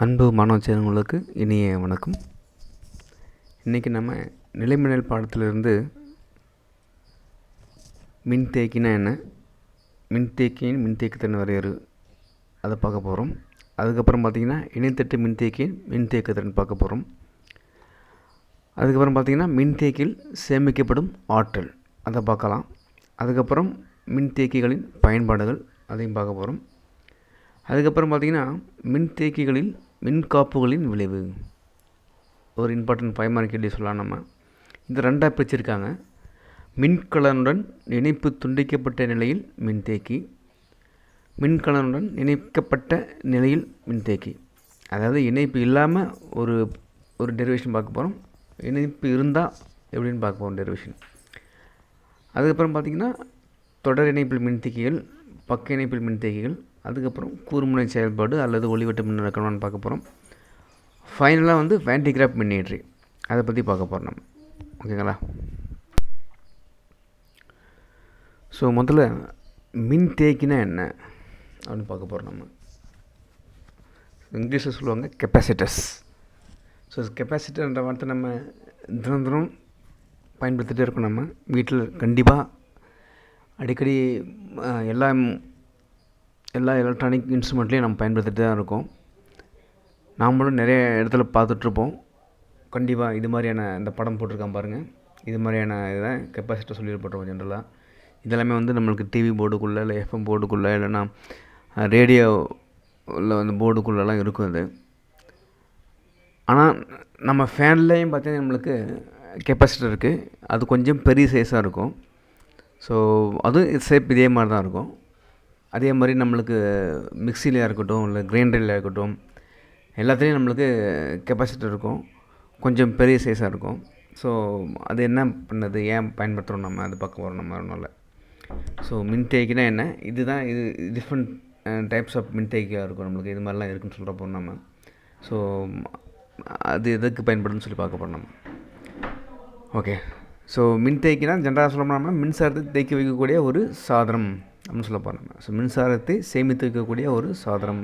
அன்பு மாணவ சேனங்களுக்கு இனிய வணக்கம். இன்றைக்கி நம்ம நிலைமின்னல் பாடத்திலிருந்து மின்தேக்கினா என்ன, மின்தேக்கியின் மின்தேக்குத்திறன் வரையறு அதை பார்க்க போகிறோம். அதுக்கப்புறம் பார்த்திங்கன்னா இணைத்தட்டு மின்தேக்கியின் மின்தேக்குத்திறன் பார்க்க போகிறோம். அதுக்கப்புறம் பார்த்திங்கன்னா மின்தேக்கியில் சேமிக்கப்படும் ஆற்றல் அதை பார்க்கலாம். அதுக்கப்புறம் மின்தேக்கிகளின் பயன்பாடுகள் அதையும் பார்க்க போகிறோம். அதுக்கப்புறம் பார்த்திங்கன்னா மின்தேக்கிகளில் மின்காப்புகளின் விளைவு, ஒரு இம்பார்ட்டன்ட் 5 மார்க் கேள்வி சொல்லலாம். நம்ம இந்த ரெண்டாக பிரிச்சிருக்காங்க. மின்கலனுடன் இணைப்பு துண்டிக்கப்பட்ட நிலையில் மின்தேக்கி, மின்கலனுடன் இணைக்கப்பட்ட நிலையில் மின்தேக்கி. அதாவது இணைப்பு இல்லாமல் ஒரு டெரிவேஷன் பார்க்க போகிறோம், இணைப்பு இருந்தால் எப்படின்னு பார்க்க போகிறோம் டெரிவேஷன். அதுக்கப்புறம் பார்த்திங்கன்னா தொடர் இணைப்பில் மின்தேக்கிகள், பக்க இணைப்பில் மின்தேக்கிகள், அதுக்கப்புறம் கூர்முனை செயல்பாடு அல்லது ஒளிவட்ட மின்னணுக்கணும்னு பார்க்க போகிறோம். ஃபைனலாக வந்து வேண்டிகிராஃப் மின்னியற்றி அதை பற்றி பார்க்க போகிறோம் நம்ம. ஓகேங்களா? ஸோ முதல்ல மின்தேக்கினா என்ன அப்படின்னு பார்க்க போகிறோம். நம்ம இங்கிலீஷில் சொல்லுவாங்க கெப்பாசிட்டர்ஸ். ஸோ கெப்பாசிட்டர்ன்ற வார்த்தை நம்ம தினம் பயன்படுத்திகிட்டே இருக்கோம். நம்ம வீட்டில் கண்டிப்பாக அடிக்கடி எல்லா எலக்ட்ரானிக் இன்ஸ்ட்ருமெண்ட்லேயும் நம்ம பயன்படுத்திட்டு தான் இருக்கோம். நாமளும் நிறைய இடத்துல பார்த்துட்ருப்போம். கண்டிப்பாக இது மாதிரியான இந்த படம் போட்டிருக்கான் பாருங்கள், இது மாதிரியான இதை கெப்பாசிட்டர் சொல்லியிருப்போம் ஜென்ரலாக. இதெல்லாமே வந்து நம்மளுக்கு டிவி போர்டுக்குள்ளே இல்லை எஃப்எம் போர்டுக்குள்ளே இல்லைன்னா ரேடியோவில் வந்து போர்டுக்குள்ளெல்லாம் இருக்கும் அது. ஆனால் நம்ம ஃபேன்லேயும் பார்த்தீங்கன்னா நம்மளுக்கு கெப்பாசிட்டர் இருக்குது. அது கொஞ்சம் பெரிய சைஸாக இருக்கும். ஸோ அதுவும் சேப் இதே மாதிரி தான் இருக்கும். அதே மாதிரி நம்மளுக்கு மிக்சிலையாக இருக்கட்டும் இல்லை கிரைண்டரில் இருக்கட்டும் எல்லாத்துலேயும் நம்மளுக்கு கெப்பாசிட்டர் இருக்கும், கொஞ்சம் பெரிய சைஸாக இருக்கும். ஸோ அது என்ன பண்ணுறது, ஏன் பயன்படுத்துகிறோம் நம்ம அது பார்க்க போகிறோம் நம்ம ஒன்றும் இல்லை. ஸோ மின்தேக்கினா என்ன, இது டிஃப்ரெண்ட் டைப்ஸ் ஆஃப் மின்தேக்கியாக இருக்கும் நம்மளுக்கு. இது மாதிரிலாம் இருக்குதுன்னு சொல்கிற போகிறோம் நம்ம. ஸோ அது எதுக்கு பயன்படுதுன்னு சொல்லி பார்க்க போகிறோம் நம்ம. ஓகே. ஸோ மின்தேக்கினா ஜென்ரலாக சொல்ல போனோம்னா மின்சாரத்தை தேக்கி வைக்கக்கூடிய ஒரு சாதனம் அப்படின்னு சொல்ல போகிறோம். ஸோ மின்சாரத்தை சேமித்து வைக்கக்கூடிய ஒரு சாதனம்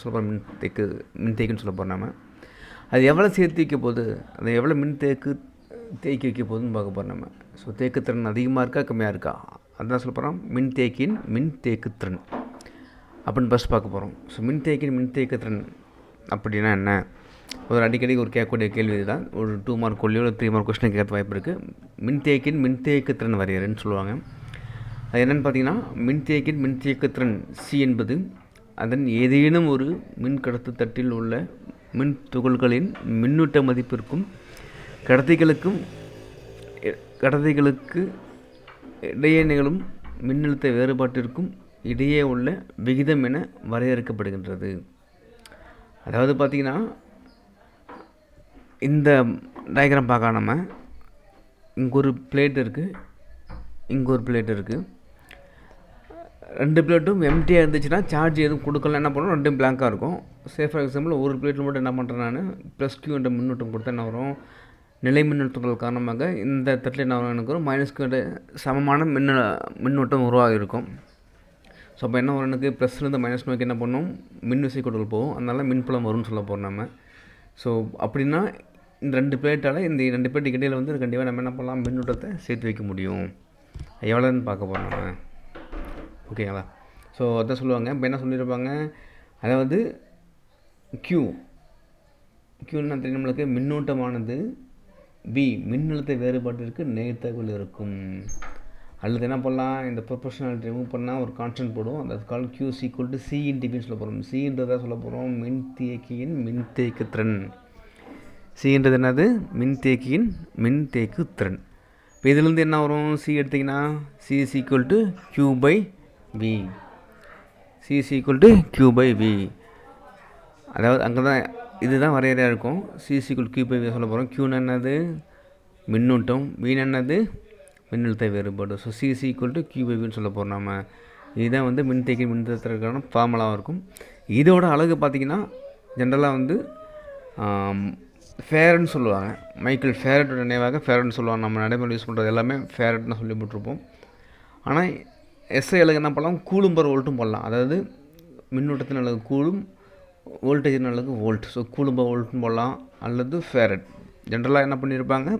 சொல்ல போகிறோம். மின்தேக்குன்னு சொல்ல போகிறோம் நம்ம. அது எவ்வளோ சேர்த்து வைக்க போகுது, அது எவ்வளோ தேக்கி வைக்க போகுதுன்னு பார்க்க போகிறோம் நம்ம. ஸோ தேக்குத்திறன் அதிகமாக இருக்கா கம்மியாக இருக்கா அதுதான் சொல்ல போகிறோம். மின்தேக்கியின் மின்தேக்குத்திறன் அப்படின்னு ஃபஸ்ட் பார்க்க போகிறோம். ஸோ மின்தேக்கியின் மின்தேக்குத்திறன் அப்படின்னா என்ன, அடிக்கடி கேட்கக்கூடிய கேள்வி தான். ஒரு 2 மார்க் கொள்ளியோ இல்லை 3 மார்க் கொஸ்டின் கேட்க வாய்ப்பு இருக்குது. மின்தேக்கியின் மின்தேக்குத்திறன் வரையறைன்னு சொல்லுவாங்க. அது என்னென்னு பார்த்தீங்கன்னா மின்தேக்கியின் மின்தேக்குத்திறன் சி என்பது அதன் ஏதேனும் ஒரு மின் கடத்து தட்டில் உள்ள மின் துகள்களின் மின்னூட்ட மதிப்பிற்கும் கடத்திகளுக்கு இடையே நிகழும் மின்னழுத்த வேறுபாட்டிற்கும் இடையே உள்ள விகிதம் என வரையறுக்கப்படுகின்றது. அதாவது பார்த்திங்கன்னா இந்த டயக்ராம் பார்க்க நம்ம இங்கே ஒரு பிளேட் இருக்குது, இங்கே ஒரு பிளேட் இருக்குது. 2 பிளேட்டும் எம்டியாக இருந்துச்சுன்னா சார்ஜ் எதுவும் கொடுக்கலாம், என்ன பண்ணணும், 2 பிளாங்காக இருக்கும். ஃபார் எக்ஸாம்பிள் ஒரு பிளேட்டில் மட்டும் என்ன பண்ணுறேன் நான் ப்ளஸ் கியூ என்ற மின்னூட்டம் கொடுத்தா என்ன வரும், நிலை மின்னழுத்தங்கள் காரணமாக இந்த தட்டில் என்ன வரும், எனக்கு வரும் மைனஸ் கியூ சமமான மின்னூட்டம் உருவாகி இருக்கும். ஸோ அப்போ என்ன வரும், எனக்கு ப்ளஸ்லேருந்து மைனஸ் நோக்கி என்ன பண்ணும் மின்விசை கொடுக்கல் போகும், அதனால மின்புலம் வரும்னு சொல்ல போகிறோம் நம்ம. ஸோ அப்படின்னா இந்த 2 பிளேட்டால் இந்த 2 பிளேட்டுக்கு இடையில் வந்து கண்டிப்பாக நம்ம என்ன பண்ணலாம், மின்னூட்டத்தை சேர்த்து வைக்க முடியும். எவ்வளோன்னு பார்க்க போகிறோம் நம்ம. ஓகேங்களா? ஸோ அதான் சொல்லுவாங்க. இப்போ என்ன சொல்லியிருப்பாங்க, அதாவது க்யூன்னா தெரியும் நம்மளுக்கு, மின்னூட்டமானது பி மின்னழுத்த வேறுபாட்டிற்கு நேர்த்தகவில் இருக்கும். அல்லது என்ன பண்ணலாம், இந்த ப்ரொபோர்ஷனாலிட்டி ரிமூவ் பண்ணால் ஒரு கான்ஸ்டன்ட் போடும், அது கால் கியூ ஈக்குவல் டு சிஇன்டிபின்னு சொல்ல போகிறோம். சின்றதாக சொல்ல போகிறோம் மின்தேக்கியின் மின்தேக்குத்திறன். சின்றது என்னது, மின்தேக்கியின் மின்தேக்குத்திறன். இப்போ இதுலேருந்து என்ன வரும், சி எடுத்திங்கன்னா C is equal to Q by V. C is equal to Q by V. அதாவது அங்கே தான் இதுதான் வரையறையாக இருக்கும். C is equal Q by V சொல்ல போகிறோம். கியூன்னு என்னது மின்னூட்டம், வீண் என்னது மின்னழுத்த வேறுபாடு. So C is equal to Q by வின்னு சொல்ல போகிறோம் நம்ம. இதுதான் வந்து மின்தேக்கி மின்தேக்கத்திற்கான ஃபார்முலாவாக இருக்கும். இதோட அழகு பார்த்திங்கன்னா ஜென்ரலாக வந்து ஃபேரட்னு சொல்லுவாங்க. மைக்கேல் ஃபேரட்டோட நினைவாக ஃபேரட்னு சொல்லுவாங்க. நம்ம நடைமுறை யூஸ் பண்ணுறது எல்லாமே ஃபேரட்னு சொல்லி போட்டிருப்போம். ஆனால் எஸ்ஐ அழகு என்ன பண்ணலாம், கூலும் பர் வோல்ட்டும் போடலாம். அதாவது மின்னூட்டத்தின் அளவு கூலும், வோல்டேஜ்னாலுக்கு வோல்ட், ஸோ கூலும்ப வோல்ட்னு போடலாம், அல்லது ஃபேரட். ஜென்ரலாக என்ன பண்ணியிருப்பாங்க,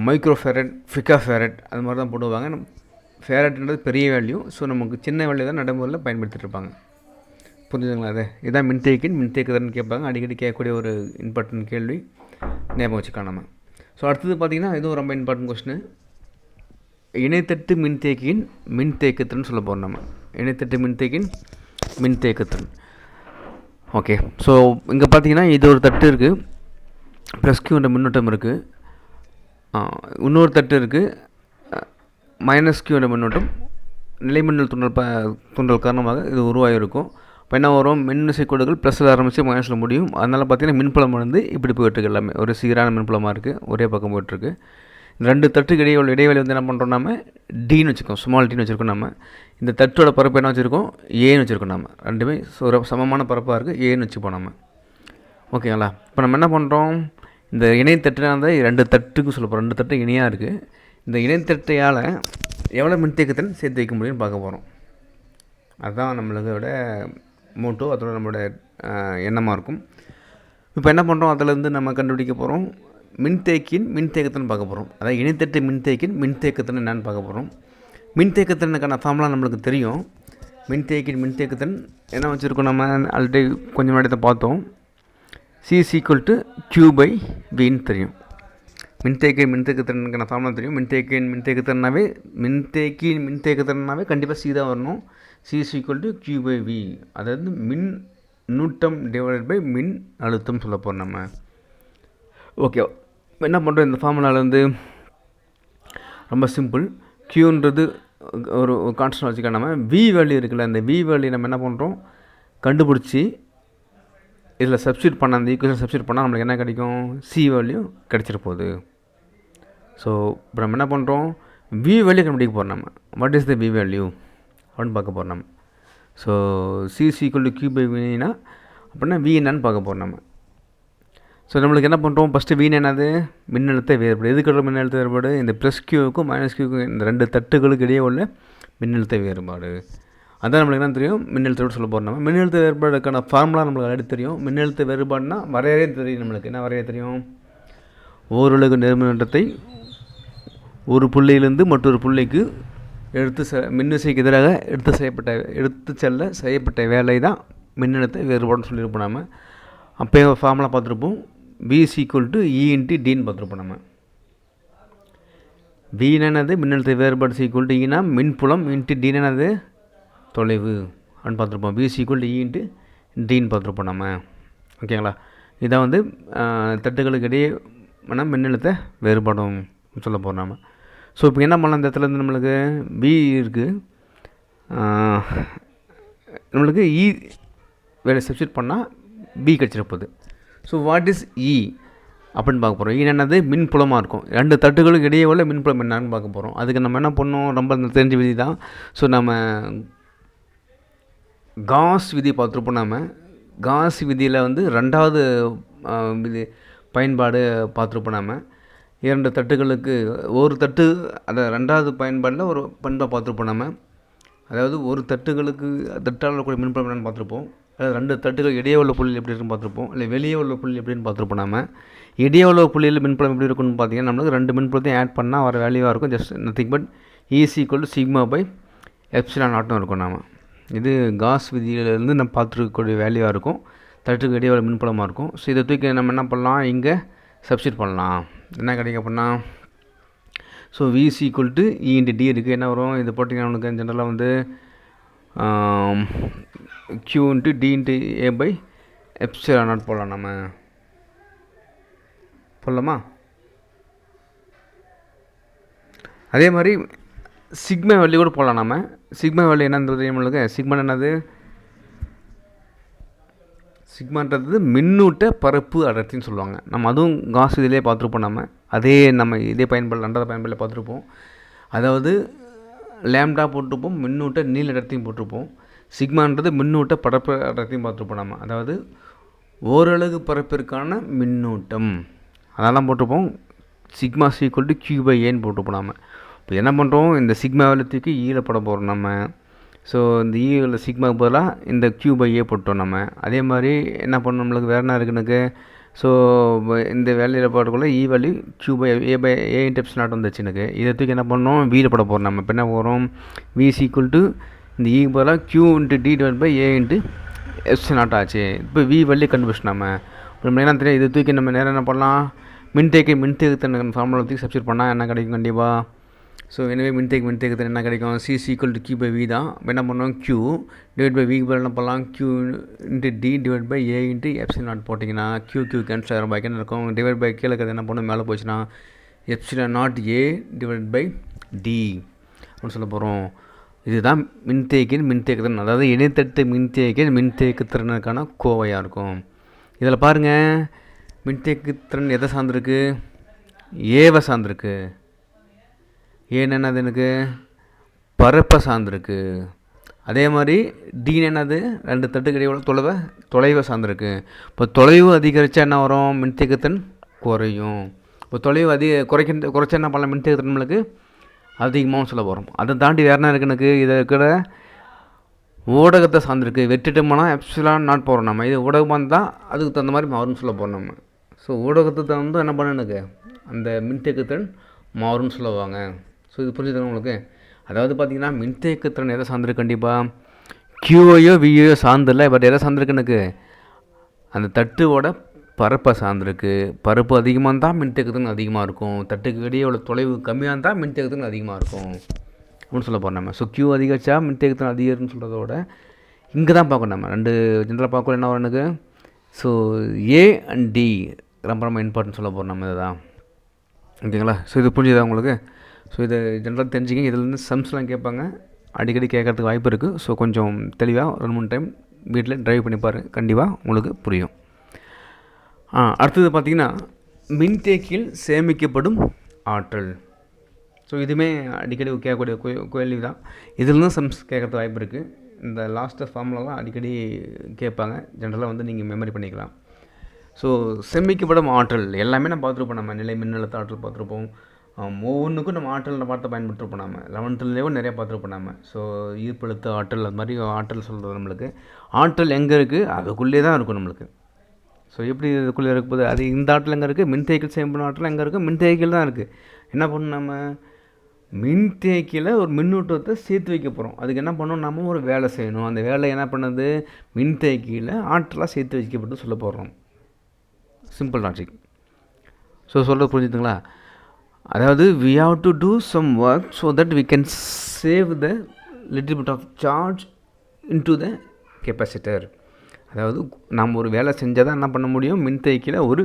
மைக்ரோ ஃபேரட், ஃபிகா ஃபேரட் அது மாதிரி தான் போடுவாங்க. ஃபேரட்ன்றது பெரிய வேல்யூ, ஸோ நமக்கு சின்ன வேல்யூ தான் நடைமுறையில் பயன்படுத்திட்டு இருப்பாங்க. புரிஞ்சுதுங்களா? அது இதான் மின்தேக்கின் மின்தேக்குதல்னு கேட்பாங்க, அடிக்கடி கேட்கக்கூடிய ஒரு இம்பார்ட்டன்ட் கேள்வி, ஞாபகம் வச்சுக்கலாம் நம்ம. ஸோ அடுத்தது பார்த்திங்கன்னா இதுவும் ரொம்ப இம்பார்ட்டன்ட் கொஸ்டின், இணைத்தட்டு மின்தேக்கியின் மின்தேக்குத்திறன் சொல்ல போகிறோம் நம்ம. இணைத்தட்டு மின்தேக்கியின் மின்தேக்குத்திறன். ஓகே, ஸோ இங்கே பார்த்தீங்கன்னா இது ஒரு தட்டு இருக்குது, ப்ளஸ் கியூன்ற மின்னோட்டம் இருக்குது, இன்னொரு தட்டு இருக்குது, மைனஸ் கியூன்ற மின்னோட்டம் நிலைமின்னல் தூண்டல் காரணமாக இது உருவாகிருக்கும். இப்போ என்ன வரும், மின்விசை கோடுகள் ப்ளஸில் ஆரம்பித்து மைனஸில் முடியும். அதனால் பார்த்திங்கன்னா மின்புலம் வந்து இப்படி போயிட்டுருக்கு, எல்லாமே ஒரு சீரான மின்புலமாக இருக்குது, ஒரே பக்கம் போயிட்டுருக்கு. ரெண்டு தட்டுக்கு இடைவெளி வந்து என்ன பண்ணுறோம், நம்ம டின்னு வச்சுருக்கோம், ஸ்மால் டின்னு வச்சுருக்கோம். நம்ம இந்த தட்டோட பரப்பு என்ன வச்சுருக்கோம், ஏன்னு வச்சுருக்கோம். நம்ம ரெண்டுமே ஒரு சமமான பரப்பாக இருக்குது, ஏன்னு வச்சுப்போம் நம்ம. ஓகேங்களா? இப்போ நம்ம என்ன பண்ணுறோம், இந்த இணைத்தட்டுனா அந்த ரெண்டு தட்டுக்கு சொல்ல போகிறோம், ரெண்டு தட்டு இணையாக இருக்குது. இந்த இணைத்தட்டையால் எவ்வளோ மின்தேக்கத்திறன் சேர்த்து வைக்க முடியும்னு பார்க்க போகிறோம். அதுதான் நம்மளோட மோட்டோ, அதோட நம்மளோட எண்ணமாக இருக்கும். இப்போ என்ன பண்ணுறோம், அதிலேருந்து நம்ம கண்டுபிடிக்க போகிறோம் மின்தேக்கியின் மின்தேக்கத்திறன் பார்க்க போகிறோம். அதாவது இணைத்தட்டு மின்தேக்கியின் மின்தேக்கத்திறன் என்னென்னு பார்க்க போகிறோம். மின்தேக்கத்திறனுக்கான ஃபார்முலா நம்மளுக்கு தெரியும். மின்தேக்கியின் மின்தேக்கத்திறன் என்ன வச்சுருக்கோம், நம்ம ஆல்ரெடி கொஞ்சம் முன்னாடி தான் பார்த்தோம். C=Q/Vன்னு தெரியும். மின்தேக்கியின் மின்தேக்கத்திறனுக்கான ஃபார்முலா தெரியும். மின்தேக்கியின் மின்தேக்கத்திறனாவே கண்டிப்பாக C தான் வரணும். C=Q/V, அதாவது மின்னூட்டம் / மின் அழுத்தம் சொல்ல போகிறோம் நம்ம. ஓகே, என்ன பண்ணுறோம், இந்த ஃபார்முலாவிலேருந்து ரொம்ப சிம்பிள். க்யூன்றது ஒரு கான்ஸ்டன்ட் வச்சுக்கலாம். நம்ம வி வேல்யூ இருக்குல்ல, அந்த வி வேல்யூ நம்ம என்ன பண்ணுறோம், கண்டுபிடிச்சி இதில் சப்ஸ்டியூட் பண்ண, அந்த ஈக்குவேஷன் சப்ஸ்டியூட் பண்ணால் நம்மளுக்கு என்ன கிடைக்கும், சி வேல்யூ கிடச்சிட்டு போகுது. ஸோ இப்போ நம்ம என்ன பண்ணுறோம், வி வேல்யூ கண்டுபிடிக்க போகிறோம் நம்ம. What is the V value அப்படின்னு பார்க்க போகிறோம் நம்ம. ஸோ C=Q/Vனா அப்படின்னா வி என்னன்னு பார்க்க போகிறோம் நம்ம. ஸோ நம்மளுக்கு என்ன பண்ணுறோம், ஃபஸ்ட்டு வீண் என்னது, மின்னழுத்த வேறுபாடு. எதுக்கு மின்னழுத்த வேறுபாடு, இந்த ப்ளஸ் கியூவுக்கும் மைனஸ் கியூவுக்கும் இந்த ரெண்டு தட்டுகளுக்கு இடையே உள்ள மின்னழுத்த வேறுபாடு. அதான் நம்மளுக்கு என்ன தெரியும், மின்னழுத்த வேறுபாடு சொல்ல போகிறோம் நம்ம. மின்னழுத்த வேறுபாடுக்கான ஃபார்முலா நம்மளுக்கு ஆல்ரெடி தெரியும். மின்னழுத்த வேறுபாடுனா வரையறையே தெரியும் நம்மளுக்கு. என்ன வரையறை தெரியும், ஓரலகு நேர்மின்னோட்டத்தை ஒரு புள்ளியிலிருந்து மற்றொரு புள்ளிக்கு மின்விசைக்கு எதிராக எடுத்து செல்ல செய்யப்பட்ட வேலை தான் மின்னழுத்த வேறுபாடுன்னு சொல்லியிருப்போம் நம்ம. அப்போ ஃபார்முலா பார்த்துருப்போம், V=E/Dன்னு பார்த்துருப்போம் நம்ம. V என்னது, மின்னழுத்த வேறுபாடு, ஈனா மின்புலம், D என்னது, தொலைவு அப்படின்னு பார்த்துருப்போம். V=E/Dன்னு பார்த்துருப்போம் நம்ம. ஓகேங்களா? இதான் வந்து தட்டுகளுக்கு இடையே மின்னழுத்த வேறுபாடும் சொல்ல போகிறோம் நம்ம. ஸோ இப்போ என்ன பண்ணலாம், இந்த இடத்துலேருந்து நம்மளுக்கு V இருக்குது, நம்மளுக்கு E வேலை சப்ஸ்டியூட் பண்ணால் B கிடச்சிட போகுது. ஸோ வாட் இஸ் E அப்படின்னு பார்க்க போகிறோம். என்னது, மின்புலமாக இருக்கும். ரெண்டு தட்டுகளுக்கு இடையே உள்ள மின்புலம் என்னன்னு பார்க்க போகிறோம். அதுக்கு நம்ம என்ன பண்ணோம், ரொம்ப தெரிஞ்ச விதி தான். ஸோ நம்ம காஸ் விதி பார்த்துருப்போம். நம்ம காஸ் விதியில் வந்து ரெண்டாவது விதி பயன்பாடு பார்த்துருப்போம். நம்ம இரண்டு தட்டுகளுக்கு ஒரு தட்டு, அதை ரெண்டாவது பயன்பாடில் ஒரு பண்பாக பார்த்துருப்போம் நம்ம. அதாவது ஒரு தட்டால் கூடிய மின்புலம் என்னென்னு பார்த்துருப்போம். அதாவது ரெண்டு தட்டுகள் இடையே உள்ள புள்ளி எப்படி இருக்குன்னு பார்த்துருப்போம், இல்லை வெளியே உள்ள புள்ளி எப்படின்னு பார்த்துருப்போம். நம்ம இடையே உள்ள புள்ளியில் மின்புலம் எப்படி இருக்குன்னு பார்த்தீங்கன்னா, நம்மளுக்கு ரெண்டு மின்புலத்தையும் ஆட் பண்ணால் வர வேல்யூவாக இருக்கும். ஜஸ்ட் நத்திங் பட் E=σ/ε0 இருக்கும். நம்ம இது காஸ் விதியிலேருந்து நம்ம பார்த்துருக்கக்கூடிய வேல்யூவாக இருக்கும். தட்டுக்கு இடையே உள்ள மின்புலமாக இருக்கும். ஸோ இதை தூக்கி நம்ம என்ன பண்ணலாம், இங்கே சப்ஸ்டியூட் பண்ணலாம். என்ன கிடைக்கும் அப்படின்னா, ஸோ V=E/D இருக்குது. என்ன வரும், இது போட்டிங்கன்னா நம்மளுக்கு ஜென்ரலாக வந்து Q/D/A/ε0 போடலாம். நம்ம போடலாமா? அதே மாதிரி சிக்மா வேல்யூ கூட போடலாம். நம்ம சிக்மா வேல்யூ என்னன்றது நம்மளுக்கு, சிக்மா என்னது, சிக்மான்றது மின்னூட்ட பரப்பு அடர்த்தின்னு சொல்லுவாங்க. நம்ம அதுவும் காஸ் இதிலே பார்த்துருப்போம். நம்ம இதே ரெண்டாவது பயன்பாடில் பார்த்துருப்போம். அதாவது லேம்டா போட்டிருப்போம், மின்னூட்ட நீள் அடர்த்தியும் போட்டிருப்போம். சிக்மான்றது மின்னூட்ட பரப்பு அடர்த்தியும் பார்த்துருப்போம். நம்ம அதாவது ஓரலகு பரப்பிற்கான மின்னூட்டம் அதெல்லாம் போட்டிருப்போம். சிக்மா Q/Aன்னு போட்டிருப்போம். நம்ம இப்போ என்ன பண்ணுறோம், இந்த சிக்மா வேல்யூ தூக்கி ஈல போட போகிறோம். நம்ம ஸோ இந்த ஈவில் சிக்மாக்கு பதிலாக இந்த க்யூ பை ஏ போட்டோம் நம்ம. அதே மாதிரி என்ன பண்ணணும், நம்மளுக்கு வேறு என்ன இருக்குனுக்கு, ஸோ இந்த வேலையில் போடக்குள்ள E value Q by A into epsilon naught வந்துச்சு எனக்கு. இதை தூக்கி என்ன பண்ணோம், வீயில் போட போகிறோம் நம்ம. இப்போ என்ன போகிறோம், வி இஸ் ஈக்குவல் டு இந்த ஈக்கு பதிலாக Q into T divide by A into epsilon naught ஆச்சு. இப்போ வி வேல்யூ கண்டுபிடிச்சோம் நம்ம. நம்ம என்ன தெரியும், இதை தூக்கி நம்ம நேரம் என்ன பண்ணலாம், மின்தேக்கு ஃபார்முலா தூக்கி சப்ஸ்டியூட் பண்ணால் என்ன கிடைக்கும் கண்டிப்பாக. ஸோ எனவே மின்தேக்கு என்ன கிடைக்கும், C equal to Q by V தான். இப்போ என்ன பண்ணோம், கியூ டிவைட் பை விக்கு பதில் என்ன பண்ணலாம், Q into T divide by A into epsilon naught போட்டிங்கன்னா கியூ கேன்சல் ஆகிரும், பை என்ன இருக்கும், டிவைட் பை கீழே இருக்கிறது என்ன பண்ணணும், மேலே போச்சுன்னா epsilon naught A divide by T அப்படின்னு சொல்ல போகிறோம். இதுதான் மின்தேக்குத்திறன், அதாவது இணைத்தட்டு மின்தேக்குத்திறனுக்கான கோவையாக இருக்கும். இதில் பாருங்கள், மின்தேக்குத்திறன் எதை சார்ந்திருக்கு, ஏவை சார்ந்திருக்கு. ஏன்னு என்னது எனக்கு பரப்பை சார்ந்திருக்கு. அதே மாதிரி டீன் என்னது ரெண்டு தட்டுக்கு இடையே தொலைவை சார்ந்திருக்கு. இப்போ தொலைவு அதிகரித்தா என்ன வரும், மின்தேக்குத்திறன் குறையும். இப்போ தொலைவு குறைச்சா என்ன பண்ணலாம், மின்தேக்குத்திறன் நம்மளுக்கு அதிகமாகவும் சொல்ல போகிறோம். அதை தாண்டி வேறு என்ன இருக்குது எனக்கு, இதை இருக்கிற ஊடகத்தை சார்ந்திருக்கு. வெற்றிட்டோம்னா எப்சிலான் நாட் போகிறோம் நம்ம. இது ஊடகமாக இருந்தால் அதுக்கு தகுந்த மாதிரி மாறும்னு சொல்ல போகிறோம் நம்ம. ஸோ ஊடகத்தை தகுந்து என்ன பண்ண எனக்கு அந்த மின்தேக்குத்திறன் மாறும்னு சொல்லுவாங்க. ஸோ இது புரிஞ்சுதுங்க உங்களுக்கு. அதாவது பார்த்திங்கன்னா மின்தேக்குத்திறன் எதை சார்ந்திருக்கு, கண்டிப்பாக கியூவையோ வியோ சார்ந்தில்லை, பட் எதை சார்ந்திருக்கு எனக்கு அந்த தட்டுவோட பரப்பை சார்ந்திருக்கு. பரப்பு அதிகமாக இருந்தால் மின்தேக்குத்திறன் அதிகமாக இருக்கும், தட்டுக்கு இடையே உள்ள தொலைவு கம்மியாக இருந்தால் மின்தேக்குத்திறன் அதிகமாக இருக்கும் அப்படின்னு சொல்ல போகிறோம் நம்ம. ஸோ கியூ அதிகரிச்சா மின்தேக்குத்திறன் அதிகம்னு சொல்கிறதோட இங்கே தான் பார்க்கணும் நம்ம. ரெண்டு ஜென்ரலாக பார்க்கணும் என்ன வரும் எனக்கு. ஸோ ஏ அண்ட் டி ரொம்ப இம்பார்ட்டன்ட் சொல்ல போகிறோம் நம்ம. இதுதான் ஓகேங்களா. ஸோ இது புரிஞ்சுதா உங்களுக்கு. ஸோ இதை ஜென்ரலாக தெரிஞ்சுக்கிங்க. இதுலேருந்து சம்ஸ்லாம் கேட்பாங்க, அடிக்கடி கேட்கறதுக்கு வாய்ப்பு இருக்குது. ஸோ கொஞ்சம் தெளிவாக 2-3 டைம் வீட்டில் ட்ரைவ் பண்ணி பாருங்கள், கண்டிப்பாக உங்களுக்கு புரியும். அடுத்தது பார்த்திங்கன்னா மின்தேக்கியில் சேமிக்கப்படும் ஆற்றல். ஸோ இதுவுமே அடிக்கடி கேட்கக்கூடிய கேள்வி தான். இதுலேருந்து சம்ஸ் கேட்கறதுக்கு வாய்ப்பு இருக்குது. இந்த லாஸ்ட்டு ஃபார்முலாலாம் அடிக்கடி கேட்பாங்க, ஜென்ரலாக வந்து நீங்கள் மெமரி பண்ணிக்கலாம். ஸோ சேமிக்கப்படும் ஆற்றல் எல்லாமே நம்ம பார்த்துருப்போம். நம்ம நிலை மின்னழுத்த ஆற்றல் பார்த்துருப்போம். ஒவ்வொன்றுக்கும் நம்ம ஆற்றல் பார்த்து பயன்படுத்திருப்போம். நம்ம 11லேயும் நிறையா பார்த்துருப்போம் நம்ம. ஸோ ஈர்ப்பெழுத்து ஆற்றல், அது மாதிரி ஆற்றல் சொல்கிறது நம்மளுக்கு. ஆற்றல் எங்கே இருக்குது, அதுக்குள்ளே தான் இருக்கும் நம்மளுக்கு. ஸோ எப்படி இதுக்குள்ளே இருக்கும்போது அது இந்த ஆற்றல் எங்கே இருக்குது, மின்தேக்கியில் சேமிக்கப்படும் ஆற்றல் எங்கே இருக்குது, மின்தேக்கியில் தான் இருக்குது. என்ன பண்ணணும் நம்ம, மின்தேக்கியில் ஒரு மின்னூட்டத்தை சேர்த்து வைக்க போகிறோம். அதுக்கு என்ன பண்ணணும், நம்ம ஒரு வேலை செய்யணும். அந்த வேலை என்ன பண்ணுது, மின்தேக்கியில் ஆற்றலாக சேர்த்து வைக்கப்பட்டு சொல்ல போகிறோம். Simple logic. ஸோ சொல்கிறது புரிஞ்சுதுங்களா. அதாவது we have to do some work so that we can save the little bit of charge into the capacitor. அதாவது நாம் ஒரு வேலை செஞ்சால் தான் என்ன பண்ண முடியும், மின்தேக்கியில் ஒரு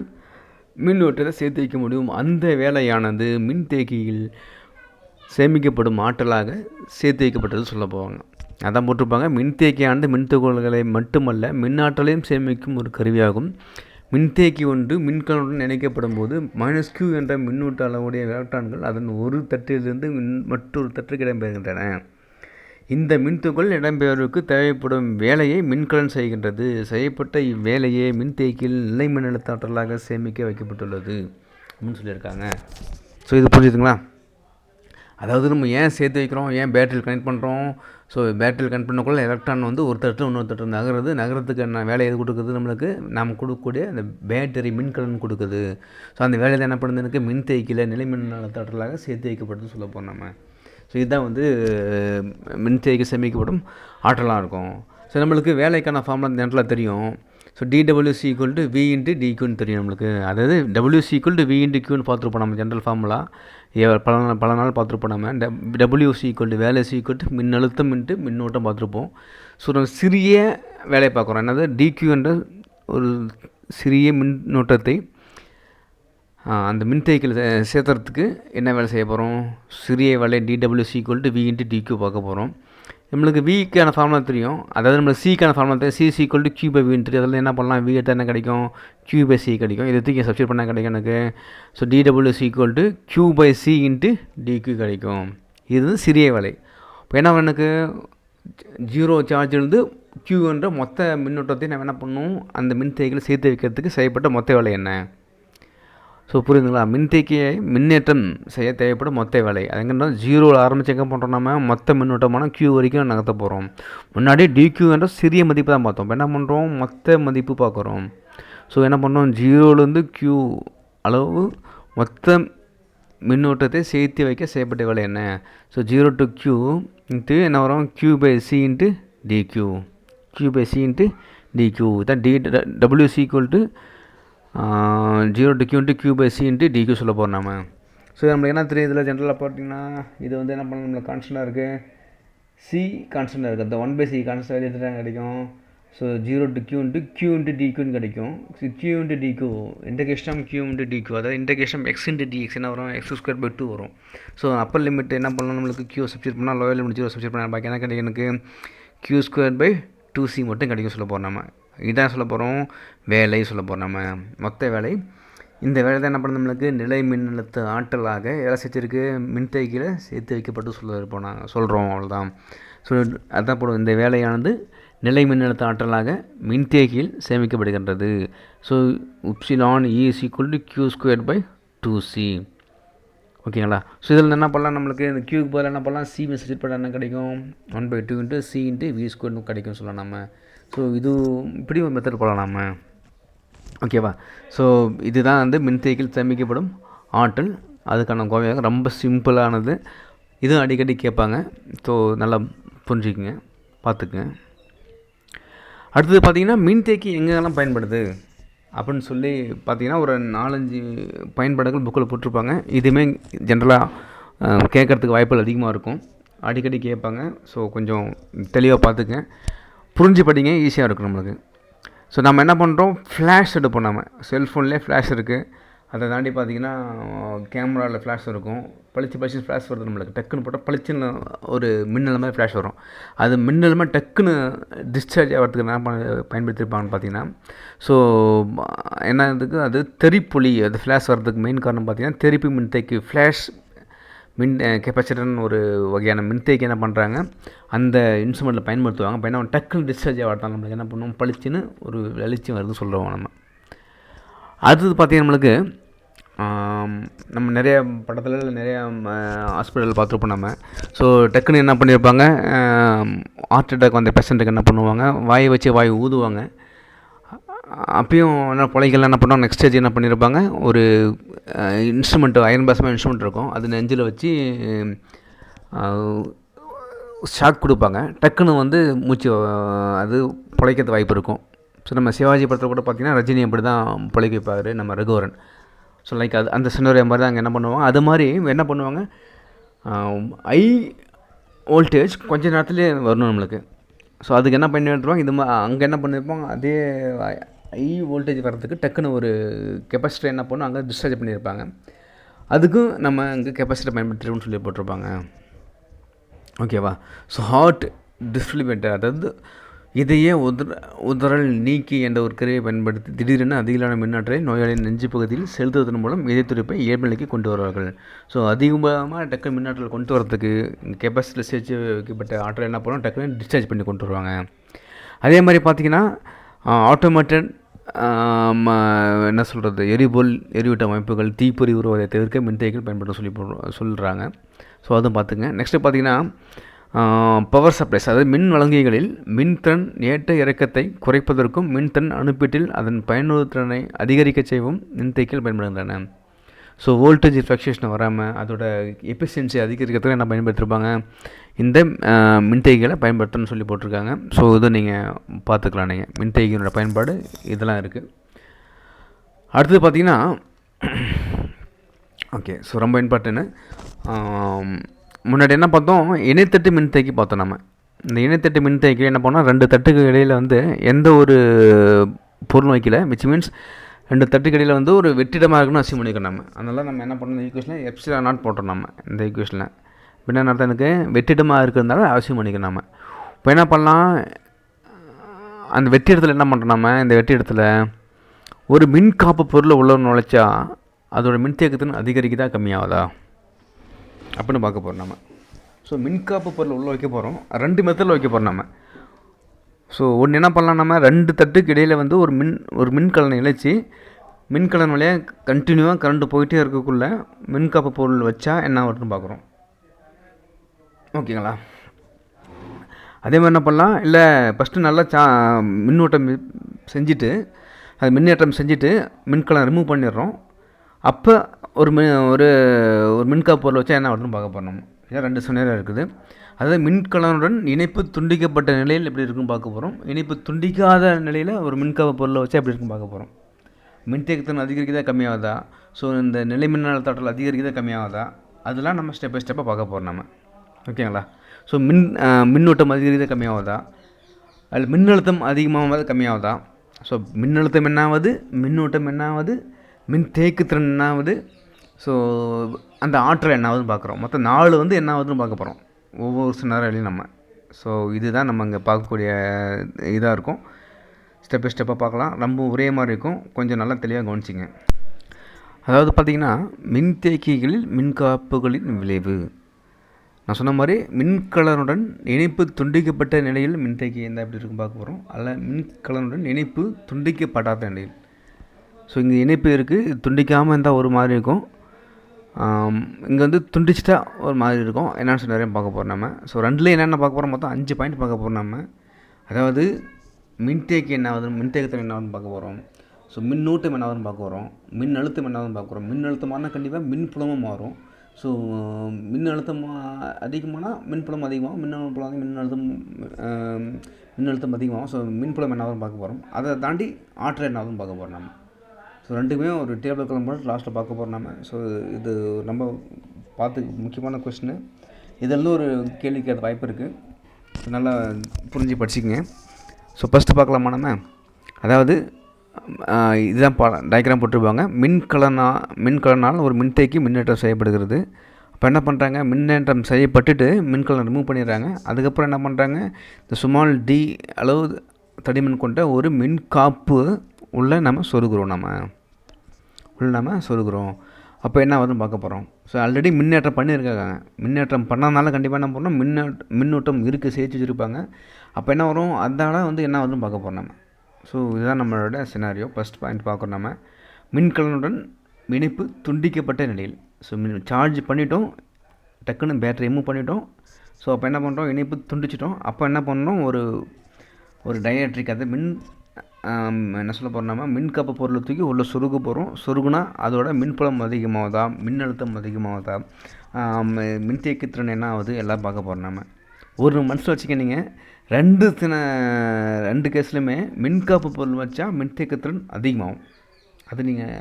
மின்னூட்டத்தை சேர்த்து வைக்க முடியும். அந்த வேலையானது மின்தேக்கியில் சேமிக்கப்படும் ஆற்றலாக சேர்த்து வைக்கப்பட்டது சொல்ல போவாங்க. அதான் போட்டிருப்பாங்க, மின்தேக்கியானது மின்துகள்களை மட்டுமல்ல மின்னாற்றலையும் சேமிக்கும் ஒரு கருவியாகும். மின்தேக்கி ஒன்று மின்கலனுடன் இணைக்கப்படும் போது -Q என்ற மின்னூட்ட அளவுடைய எலக்ட்ரான்கள் அதன் ஒரு தட்டிலிருந்து மற்றொரு தட்டுக்கு இடம்பெறுகின்றன. இந்த மின்துகள் இடம்பெயர்வுக்கு தேவைப்படும் வேலையை மின்கலன் செய்கின்றது. செய்யப்பட்ட இவ்வேலையை மின்தேக்கியில் நிலை மின்னழுத்த ஆற்றலாக சேமிக்க வைக்கப்பட்டுள்ளது அப்படின்னு சொல்லியிருக்காங்க. ஸோ இது புரிஞ்சுதுங்களா. அதாவது நம்ம ஏன் சேர்த்து வைக்கிறோம், ஏன் பேட்டரியில் கனெக்ட் பண்ணுறோம். ஸோ பேட்டரியில் கனெக்ட் பண்ணக்குள்ள எலக்ட்ரான் வந்து ஒரு தட்டு இன்னொரு தட்டு நகரத்துக்கு என்ன வேலை எது கொடுக்குது, நம்மளுக்கு நம்ம கொடுக்கக்கூடிய அந்த பேட்டரி மின்கலன் கொடுக்குது. ஸோ அந்த வேலையில் என்ன பண்ணுது, எனக்கு மின்தேக்கியில் நிலை மின்னழுத்த ஆற்றலாக சேர்த்து வைக்கப்படுதுன்னு சொல்ல போகிறோம் நம்ம. ஸோ இதுதான் வந்து மின்தேக்கி சேமிக்கப்படும் ஆற்றலாக இருக்கும். ஸோ நம்மளுக்கு வேலைக்கான ஃபார்முலா இந்த இடத்துல தெரியும். ஸோ DWC = V × DQன்னு தெரியும் நம்மளுக்கு. அதாவது WC = V × Qன்னு பார்த்துருப்போம் நம்ம ஜென்ரல் ஃபார்முலா. பல நாள் பார்த்துருப்போம் நம்ம. WC = வேலை = மின்னழுத்தம் × மின்னோட்டம் பார்த்துருப்போம். ஸோ நம்ம சிறிய வேலையை பார்க்குறோம். என்னது, DQ என்ற ஒரு சிறிய மின்னோட்டத்தை அந்த மின்தேக்கியில் சேர்த்துறதுக்கு என்ன வேலை செய்ய போகிறோம், சிறிய வேலை DWC = V × DQ பார்க்க போகிறோம். நம்மளுக்கு விக்கான ஃபார்முலா தெரியும். அதாவது நம்மளுக்கு சிக்கான ஃபார்முலா தெரியும். C = Q/V தெரியும். அதில் என்ன பண்ணலாம், V எடுத்தால் என்ன கிடைக்கும், Q/C கிடைக்கும். இதை தூக்கி சப்ஸ்டியூட் பண்ணால் கிடைக்கும் எனக்கு. ஸோ DWC = Q/C × DQ கிடைக்கும். இது வந்து சிறிய வேலை. இப்போ என்ன எனக்கு 0 சார்ஜிலிருந்து Q என்ற மொத்த மின்னோட்டத்தை நம்ம என்ன பண்ணணும், அந்த மின்தேக்கியில் சேர்த்து வைக்கிறதுக்கு செய்யப்பட்ட மொத்த வேலை என்ன. ஸோ புரியுதுங்களா? மின்தேக்கியை மின்னேற்றம் செய்ய தேவைப்படும் மொத்த வேலை. அது எங்கன்னா 0ல் ஆரம்பித்து எங்கே பண்ணுறோம், நம்ம மொத்த மின்னோட்டமான Q வரைக்கும் நகர்த்த போகிறோம். முன்னாடி dQ என்ற சிறிய மதிப்பு தான் பார்த்தோம். இப்போ என்ன பண்ணுறோம், மொத்த மதிப்பு பார்க்குறோம். ஸோ என்ன பண்ணுறோம், 0லேருந்து Q அளவு மொத்த மின்னோட்டத்தை சேர்த்து வைக்க செய்யப்பட்ட வேலை என்ன? ஸோ 0 to Q இன்ட்டு என்ன வரும், Q/C into dQ. Q/C into dQ தான் WC equal to 0 to Q into Q/C into dQ சொல்ல போகிறோம் நம்ம. ஸோ நம்மளுக்கு என்ன தெரியும், இதில் ஜென்ரலாக பார்த்தீங்கன்னா இது வந்து என்ன பண்ணணும், நம்மளுக்கு கான்ஸ்டண்ட்டாக இருக்குது, C கான்ஸ்டண்ட்டாக இருக்குது. அந்த 1/C கான்ஸ்டன்ட் வெளியே தான் கிடைக்கும். So 0 to Q into Q into dQன்னு கிடைக்கும். Q into dQ integration Q into dQ, அதாவது இன்டகிரேஷன் x இன்ட்டு dx என்ன வரும், x²/2 வரும். ஸோ அப்பர் லிமிட் என்ன பண்ணணும், நம்மளுக்கு Q சப்ஸ்டியூட் பண்ணால் லோயர் லிமிட் 0 சப்ஸ்டியூட் பண்ணால் பாக்கி என்ன கிடைக்கும், எனக்கு Q²/2C மட்டும் கிடைக்கும் சொல்ல போகிறோம் நம்ம. இதான் சொல்ல போகிறோம் வேலை சொல்ல போகிறோம் நம்ம, மொத்த வேலை. இந்த வேலை தான் என்ன பண்ண நம்மளுக்கு நிலை மின்னழுத்த ஆற்றலாக எல்லாம் சேர்த்துருக்கு மின்தேக்கியில் சேர்த்து வைக்கப்பட்டு சொல்லியிருப்போம் நாங்கள் சொல்கிறோம், அவ்வளோதான். ஸோ அதான் போடும், இந்த வேலையானது நிலை மின்னழுத்த ஆற்றலாக மின்தேக்கியில் சேமிக்கப்படுகின்றது. So epsilon E is equal to Q²/2C. ஓகேங்களா? ஸோ இதில் என்ன பண்ணலாம், நம்மளுக்கு இந்த Qக்கு பதில் என்ன பண்ணலாம், C சப்ஸ்டியூட் பண்ணால் என்ன கிடைக்கும், 1/2 இன்ட்டு C இன்ட்டு V² கிடைக்கும் சொல்லலாம் நம்ம. ஸோ இது இப்படி ஒரு மெத்தட் போகலாம் நம்ம. ஓகேவா? ஸோ இதுதான் வந்து மின்தேக்கியில் சேமிக்கப்படும் ஆற்றல், அதுக்கான கோவையாக ரொம்ப சிம்பிளானது. இதுவும் அடிக்கடி கேட்பாங்க. ஸோ நல்லா புரிஞ்சுக்குங்க, பார்த்துக்குங்க. அடுத்தது பார்த்திங்கன்னா மின்தேக்கி எங்கெல்லாம் பயன்படுது அப்படின்னு சொல்லி பார்த்திங்கன்னா ஒரு 4-5 பயன்பாடுகள் புக்கில் போட்டிருப்பாங்க. இதுவுமே ஜென்ரலாக கேட்குறதுக்கு வாய்ப்புகள் அதிகமாக இருக்கும், அடிக்கடி கேட்பாங்க. ஸோ கொஞ்சம் தெளிவாக பார்த்துங்க, புரிஞ்சு படிங்க, ஈஸியாக இருக்கும் நம்மளுக்கு. ஸோ நம்ம என்ன பண்ணுறோம், ஃப்ளாஷ் எடுப்போம். நம்ம செல்ஃபோன்லேயே ஃப்ளாஷ் இருக்குது, அதை தாண்டி பார்த்திங்கன்னா கேமராவில் ஃப்ளாஷ் இருக்கும். பளிச்சு ஃப்ளாஷ் வருது நம்மளுக்கு, டக்குன்னு போட்டால் பளிச்சுன்னு ஒரு மின்னல் மாதிரி ஃப்ளாஷ் வரும். அது மின்னல் மாதிரி டக்குன்னு டிஸ்சார்ஜ் ஆகிறதுக்கு என்ன பயன்படுத்தியிருப்பாங்கன்னு பார்த்தீங்கன்னா, ஸோ என்ன இதுக்கு அது தெறிப்பொலி, அது ஃப்ளாஷ் வர்றதுக்கு மெயின் காரணம் பார்த்திங்கன்னா தெறிப்பு மின்தேக்கி ஃப்ளாஷ் மின் கெப்பாசிட்டர்னு ஒரு வகையான மின்தேக்கி என்ன பண்ணுறாங்க, அந்த இன்ஸ்ட்ருமெண்ட்டில் பயன்படுத்துவாங்க. இப்போ என்ன டக்குன்னு டிஸ்சார்ஜ் ஆகிறதால நம்மளுக்கு என்ன பண்ணுவோம், பளிச்சுன்னு ஒரு வெளிச்சம் வருதுன்னு சொல்கிறோம் நம்ம. அடுத்தது பார்த்திங்கன்னா நம்மளுக்கு நம்ம நிறைய படத்தில் நிறையா ஹாஸ்பிட்டலில் பார்த்துருப்போம் நம்ம. ஸோ டக்குன்னு என்ன பண்ணியிருப்பாங்க, ஹார்ட் அட்டாக் வந்த பேஷண்ட்டுக்கு என்ன பண்ணுவாங்க, வாயை வச்சு வாய் ஊதுவாங்க. அப்பயும் என்ன பிள்ளைகள்லாம் என்ன பண்ணுவாங்க, நெக்ஸ்ட் ஸ்டேஜ் என்ன பண்ணியிருப்பாங்க, ஒரு இன்ஸ்ட்ருமெண்ட்டு அயன் பாஸ்மாக இன்ஸ்ட்ருமெண்ட் இருக்கும், அது நெஞ்சில் வச்சு ஷாக் கொடுப்பாங்க. டக்குன்னு வந்து மூச்சு அது பிழைக்கிறது வாய்ப்பு இருக்கும். ஸோ நம்ம சிவாஜி படத்தில் கூட பார்த்திங்கன்னா ரஜினி அப்படி தான் பிழைக்க வைப்பார் நம்ம ரகுவரன். ஸோ லைக் அது அந்த சின்னோரிய மாதிரி தான் அங்கே என்ன பண்ணுவாங்க, அது மாதிரி என்ன பண்ணுவாங்க, ஹை வோல்டேஜ் கொஞ்ச நேரத்துலேயே வரணும் நம்மளுக்கு. ஸோ அதுக்கு என்ன பண்ணி எடுத்துருவாங்க, இது அங்கே என்ன பண்ணியிருப்பாங்க, அதே ஹை வோல்டேஜ் வர்றதுக்கு டக்குன்னு ஒரு கெப்பாசிட்டர் என்ன பண்ணும் அங்கே டிஸ்சார்ஜ் பண்ணியிருப்பாங்க. அதுக்கும் நம்ம அங்கே கெப்பாசிட்டர் பயன்படுத்திருக்கோம்னு சொல்லி போட்டிருப்பாங்க. ஓகேவா? ஸோ ஹார்ட் டிஸ்ட்ரிபியூட்டர், அதாவது இதையே உதறல் நீக்கி என்ற ஒரு கருவியை பயன்படுத்தி திடீரென அதிகமான மின்னாற்றலை நோயாளியின் நெஞ்சு பகுதியில் செலுத்துவதன் மூலம் இதயத்துடிப்பை இயல்பு நிலைக்கு கொண்டு வருவார்கள். ஸோ அதிகமாக டக்கு மின்னாற்றல் கொண்டு வரதுக்கு கெப்பாசிட்டியில் சேர்த்து வைக்கப்பட்ட ஆற்றல் என்ன பண்ணுவோம், டக்குன்னு டிஸ்சார்ஜ் பண்ணி கொண்டு வருவாங்க. அதே மாதிரி பார்த்திங்கன்னா ஆட்டோமேட்டட் என்ன சொல்கிறது, எரியூட்ட அமைப்புகள் தீப்பொறி உருவதை தவிர்க்க மின்தேக்கிகள் பயன்படுத்த சொல்கிறாங்க. ஸோ அதுவும் பார்த்துங்க. நெக்ஸ்ட்டு பார்த்திங்கன்னா பவர் சப்ளைஸ், அதாவது மின் வழங்கிகளில் மின்திறன் ஏற்ற இறக்கத்தை குறைப்பதற்கும் மின்திறன் அனுப்பீட்டில் அதன் பயனுறுத்திறனை அதிகரிக்க செய்யவும் மின்தேக்கிகள் பயன்படுகின்றன. ஸோ வோல்டேஜ் ஃப்ளக்சுவேஷன் வராமல் அதோட எஃபிஷியன்சி அதிகரிக்கிறதுக்கு என்ன பயன்படுத்திருப்பாங்க, இந்த மின்தேக்கிகளை பயன்படுத்தணும்னு சொல்லி போட்டிருக்காங்க. ஸோ இதை நீங்கள் பார்த்துக்கலாம், நீங்கள் மின்தேக்கியோட பயன்பாடு இதெல்லாம் இருக்குது. அடுத்தது பார்த்திங்கன்னா ஓகே, ஸோ ரொம்ப இம்பார்ட்டன்ட். முன்னாடி என்ன பார்த்தோம், இணைத்தட்டு மின்தேக்கி பார்த்தோம் நம்ம. இந்த இணைத்தட்டு மின்தேக்கி என்ன பண்ணோம், 2 தட்டுக்கு இடையில் வந்து எந்த ஒரு பொருள் வைக்கல, விச் மீன்ஸ் 2 தட்டுக்கு இடையில் வந்து ஒரு வெற்றிடமாக இருக்குன்னு அசியம் பண்ணிக்கிறோம் நம்ம. அதனால் நம்ம என்ன பண்ணோம், இந்த ஈக்குவேஷனில் எப்சிலான் போட்டோம் நம்ம. இந்த ஈக்குவேஷனில் இப்போ என்ன அர்த்தம், எனக்கு வெற்றிடமாக இருக்கிறதுனால அவசியம் பண்ணிக்கிறோம் நம்ம. இப்போ என்ன பண்ணலாம், அந்த வெற்றி இடத்துல என்ன பண்ணுறோம் நம்ம, இந்த வெற்றி இடத்துல ஒரு மின்காப்பு பொருளை உள்ள நுழைச்சா அதோட மின்தேக்கத்தின் அதிகரிக்குதா கம்மியாகுதா அப்படின்னு பார்க்க போகிறோம் நம்ம. ஸோ மின்காப்பு பொருள் உள்ளே வைக்க போகிறோம், 2 மெத்தடில் வைக்க போகிறோம் நம்ம. ஸோ ஒன்று என்ன பண்ணலாம், நம்ம 2 தட்டுக்கு இடையில் வந்து ஒரு மின்கலனை இழைச்சி மின்கலன் வழியாக கண்டினியூவாக கரண்ட்டு போயிட்டே இருக்கக்குள்ள மின்காப்பு பொருள் வச்சா என்ன வருதுன்னு பார்க்குறோம். ஓகேங்களா? அதே மாதிரி என்ன பண்ணலாம், இல்லை ஃபஸ்ட்டு நல்லா மின்னோட்டம் செஞ்சுட்டு அது மின்னேற்றம் செஞ்சுட்டு மின்கலம் ரிமூவ் பண்ணிடுறோம். அப்போ ஒரு ஒரு மின்காப்பு பொருள் வச்சா என்ன வருதுன்னு பார்க்க போகிறோம். இதான் 2 சினாரியோ இருக்குது. அதாவது மின்கலனுடன் இணைப்பு துண்டிக்கப்பட்ட நிலையில் எப்படி இருக்குன்னு பார்க்க போகிறோம். இணைப்பு துண்டிக்காத நிலையில் ஒரு மின்காப்பு பொருளை வச்சா எப்படி இருக்குன்னு பார்க்க போகிறோம். மின்தேக்கத்தின் அதிகரிக்கிறதா கம்மியாகுதா, ஸோ இந்த நிலை மின்னழுத்தாற்றல் அதிகரிக்கிறதா கம்மியாகுதா, அதெல்லாம் நம்ம ஸ்டெப் பை ஸ்டெப்பாக பார்க்க போகிறோம் நம்ம. ஓகேங்களா? ஸோ மின்னோட்டம் அதிகரிக்கிறதா கம்மியாகுதா, அதில் மின்னழுத்தம் அதிகமாகுது கம்மியாகுதா, ஸோ மின்னழுத்தம் என்னாவது, மின்னோட்டம் என்னாவது, மின்தேக்குத்திறன் என்னாவது, ஸோ அந்த ஆற்றல் என்னாவதுன்னு பார்க்குறோம். மொத்தம் 4 வந்து என்னாவதுன்னு பார்க்க போகிறோம் ஒவ்வொரு சினாரியோலையும் நம்ம. ஸோ இதுதான் நம்ம இங்கே பார்க்கக்கூடிய இதாக இருக்கும். ஸ்டெப் பை ஸ்டெப்பாக பார்க்கலாம். ரொம்ப ஒரே மாதிரி இருக்கும். கொஞ்சம் நல்லா தெளிவாக கவனிச்சிங்க. அதாவது பார்த்திங்கன்னா, மின்தேக்கிகளில் மின்காப்புகளின் விளைவு. நான் சொன்ன மாதிரி மின்கலனுடன் இணைப்பு துண்டிக்கப்பட்ட நிலையில் மின்தேக்கி எந்த எப்படி இருக்குன்னு பார்க்க போகிறோம். அதில் மின்கலனுடன் இணைப்பு துண்டிக்கப்படாத நிலையில். ஸோ இங்கே இணைப்பு இருக்குது, இது துண்டிக்காமல் இருந்தால் ஒரு மாதிரி இருக்கும், இங்கே வந்து துண்டிச்சிட்டா ஒரு மாதிரி இருக்கும். என்னென்னு சொல்லி நிறைய பார்க்க போகிறோம் நம்ம. ஸோ ரெண்டுலேயும் என்னென்ன பார்க்க போகிறோம், மொத்தம் 5 பாயிண்ட் பார்க்க போகிறோம் நம்ம. அதாவது மின்தேக்கி என்னாவது, மின்தேக்கத்திறன் என்னாவதுன்னு பார்க்க போகிறோம். ஸோ மின்னூட்டம் என்னாவதுன்னு பார்க்க போகிறோம். மின் அழுத்தம் என்னாவதுன்னு பார்க்க போகிறோம். மின் அழுத்தமானால் கண்டிப்பாக மின்புலமும் மாறும். ஸோ மின்னழுத்தம் அதிகமானால் மின்புலம் அதிகமாகும், மின்னழுத்தம் அதிகமாகும். ஸோ மின்புலம் என்னாவதுன்னு பார்க்க போகிறோம். அதை தாண்டி ஆற்றல் என்னாவதுன்னு பார்க்க போகிறோம் நம்ம. ஸோ ரெண்டுமே ஒரு டேபிள் கிளம்ப லாஸ்ட்டில் பார்க்க போகிறோம் நம்ம. ஸோ இது ரொம்ப பார்த்து முக்கியமான கொஸ்டின். இதெல்லாம் ஒரு கேள்வி கேட்க வாய்ப்பு இருக்குது, நல்லா புரிஞ்சு படிச்சுக்கங்க. ஸோ ஃபஸ்ட்டு பார்க்கலாமா நம்ம. அதாவது இதுதான் டயக்ராம் போட்டிருப்பாங்க. மின்கலனால் ஒரு மின்தேக்கி மின்னேற்றம் செய்யப்படுகிறது. அப்போ என்ன பண்ணுறாங்க, மின்னேற்றம் செய்யப்பட்டுட்டு மின்கலன் ரிமூவ் பண்ணிடுறாங்க. அதுக்கப்புறம் என்ன பண்ணுறாங்க, இந்த சுமால் டி அளவு தடிமன் கொண்ட ஒரு மின்காப்பு உள்ளே நம்ம சொருகிறோம். அப்போ என்ன வருதுன்னு பார்க்க போகிறோம். ஸோ ஆல்ரெடி மின்னேற்றம் பண்ணியிருக்காங்க. மின்னேற்றம் பண்ணதுனால கண்டிப்பாக என்ன பண்ணணும், மின்னோட்டம் இருக்குது சேர்த்து வச்சுருப்பாங்க. அப்போ என்ன வரும், அதனால் வந்து என்ன வருதுன்னு பார்க்க போகிறோம் நம்ம. ஸோ இதுதான் நம்மளோட சினாரியோ. ஃபஸ்ட் பாயிண்ட் பார்க்குறோம் நம்ம. மின்கலனுடன் இணைப்பு துண்டிக்கப்பட்ட நிலையில். ஸோ சார்ஜ் பண்ணிட்டோம், டக்குன்னு பேட்டரி ரிமூவ் பண்ணிட்டோம். ஸோ அப்போ என்ன பண்ணுறோம், இணைப்பு துண்டிச்சிட்டோம். அப்போ என்ன பண்ணணும், ஒரு டயலக்ட்ரிக், அது என்ன சொல்ல போகிறோம் நம்ம, மின்காப்பு பொருளை தூக்கி உள்ள சொருக போகிறோம். சொருகுனா அதோட மின்புலம் அதிகமாகுதா, மின்னழுத்தம் அதிகமாகுதா, மின்தேக்குத்திறன் என்ன ஆகுது, எல்லாம் பார்க்க போகிறோம் நம்ம. ஒரு மனசில் வச்சுக்க, நீங்கள் ரெண்டு கேஸ்லையுமே மின்காப்பு பொருள் வச்சா மின்தேக்குத்திறன் அதிகமாகும். அது நீங்கள்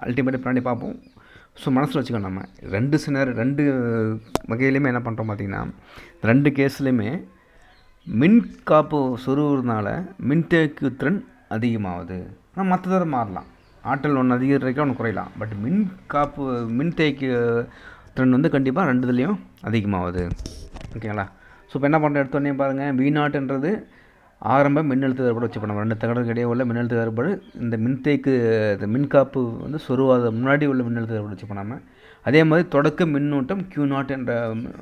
அல்டிமேட்டாக பின்னாடி பார்ப்போம். ஸோ மனசில் வச்சுக்கணும் நம்ம. ரெண்டு வகையிலையுமே என்ன பண்ணுறோம் பார்த்திங்கன்னா, 2 கேஸ்லையுமே மின்காப்பு சொருகிறதுனால மின்தேக்குத்திறன் அதிகமாகுது. ஆனால் மற்றதை மாறலாம், ஆற்றல் ஒன்று அதிகரிக்க ஒன்று குறையலாம். பட் மின்தேக்கு திறன் வந்து கண்டிப்பாக 2 இதுலேயும் அதிகமாகுது. ஓகேங்களா? ஸோ இப்போ என்ன பண்ணுற எடுத்தோடனே பாருங்கள், V0ன்றது ஆரம்ப மின்னழுத்த வேறுபாடு வச்சு பண்ணோம். 2 தகடுக்கு இடையே உள்ள மின்னழுத்த வேறுபாடு. இந்த மின்காப்பு வந்து சொருவாத முன்னாடி உள்ள மின்னழுத்த வேறுபாடு வச்சு பண்ணாமல், அதே மாதிரி தொடக்க மின்னூட்டம் Q0 என்ற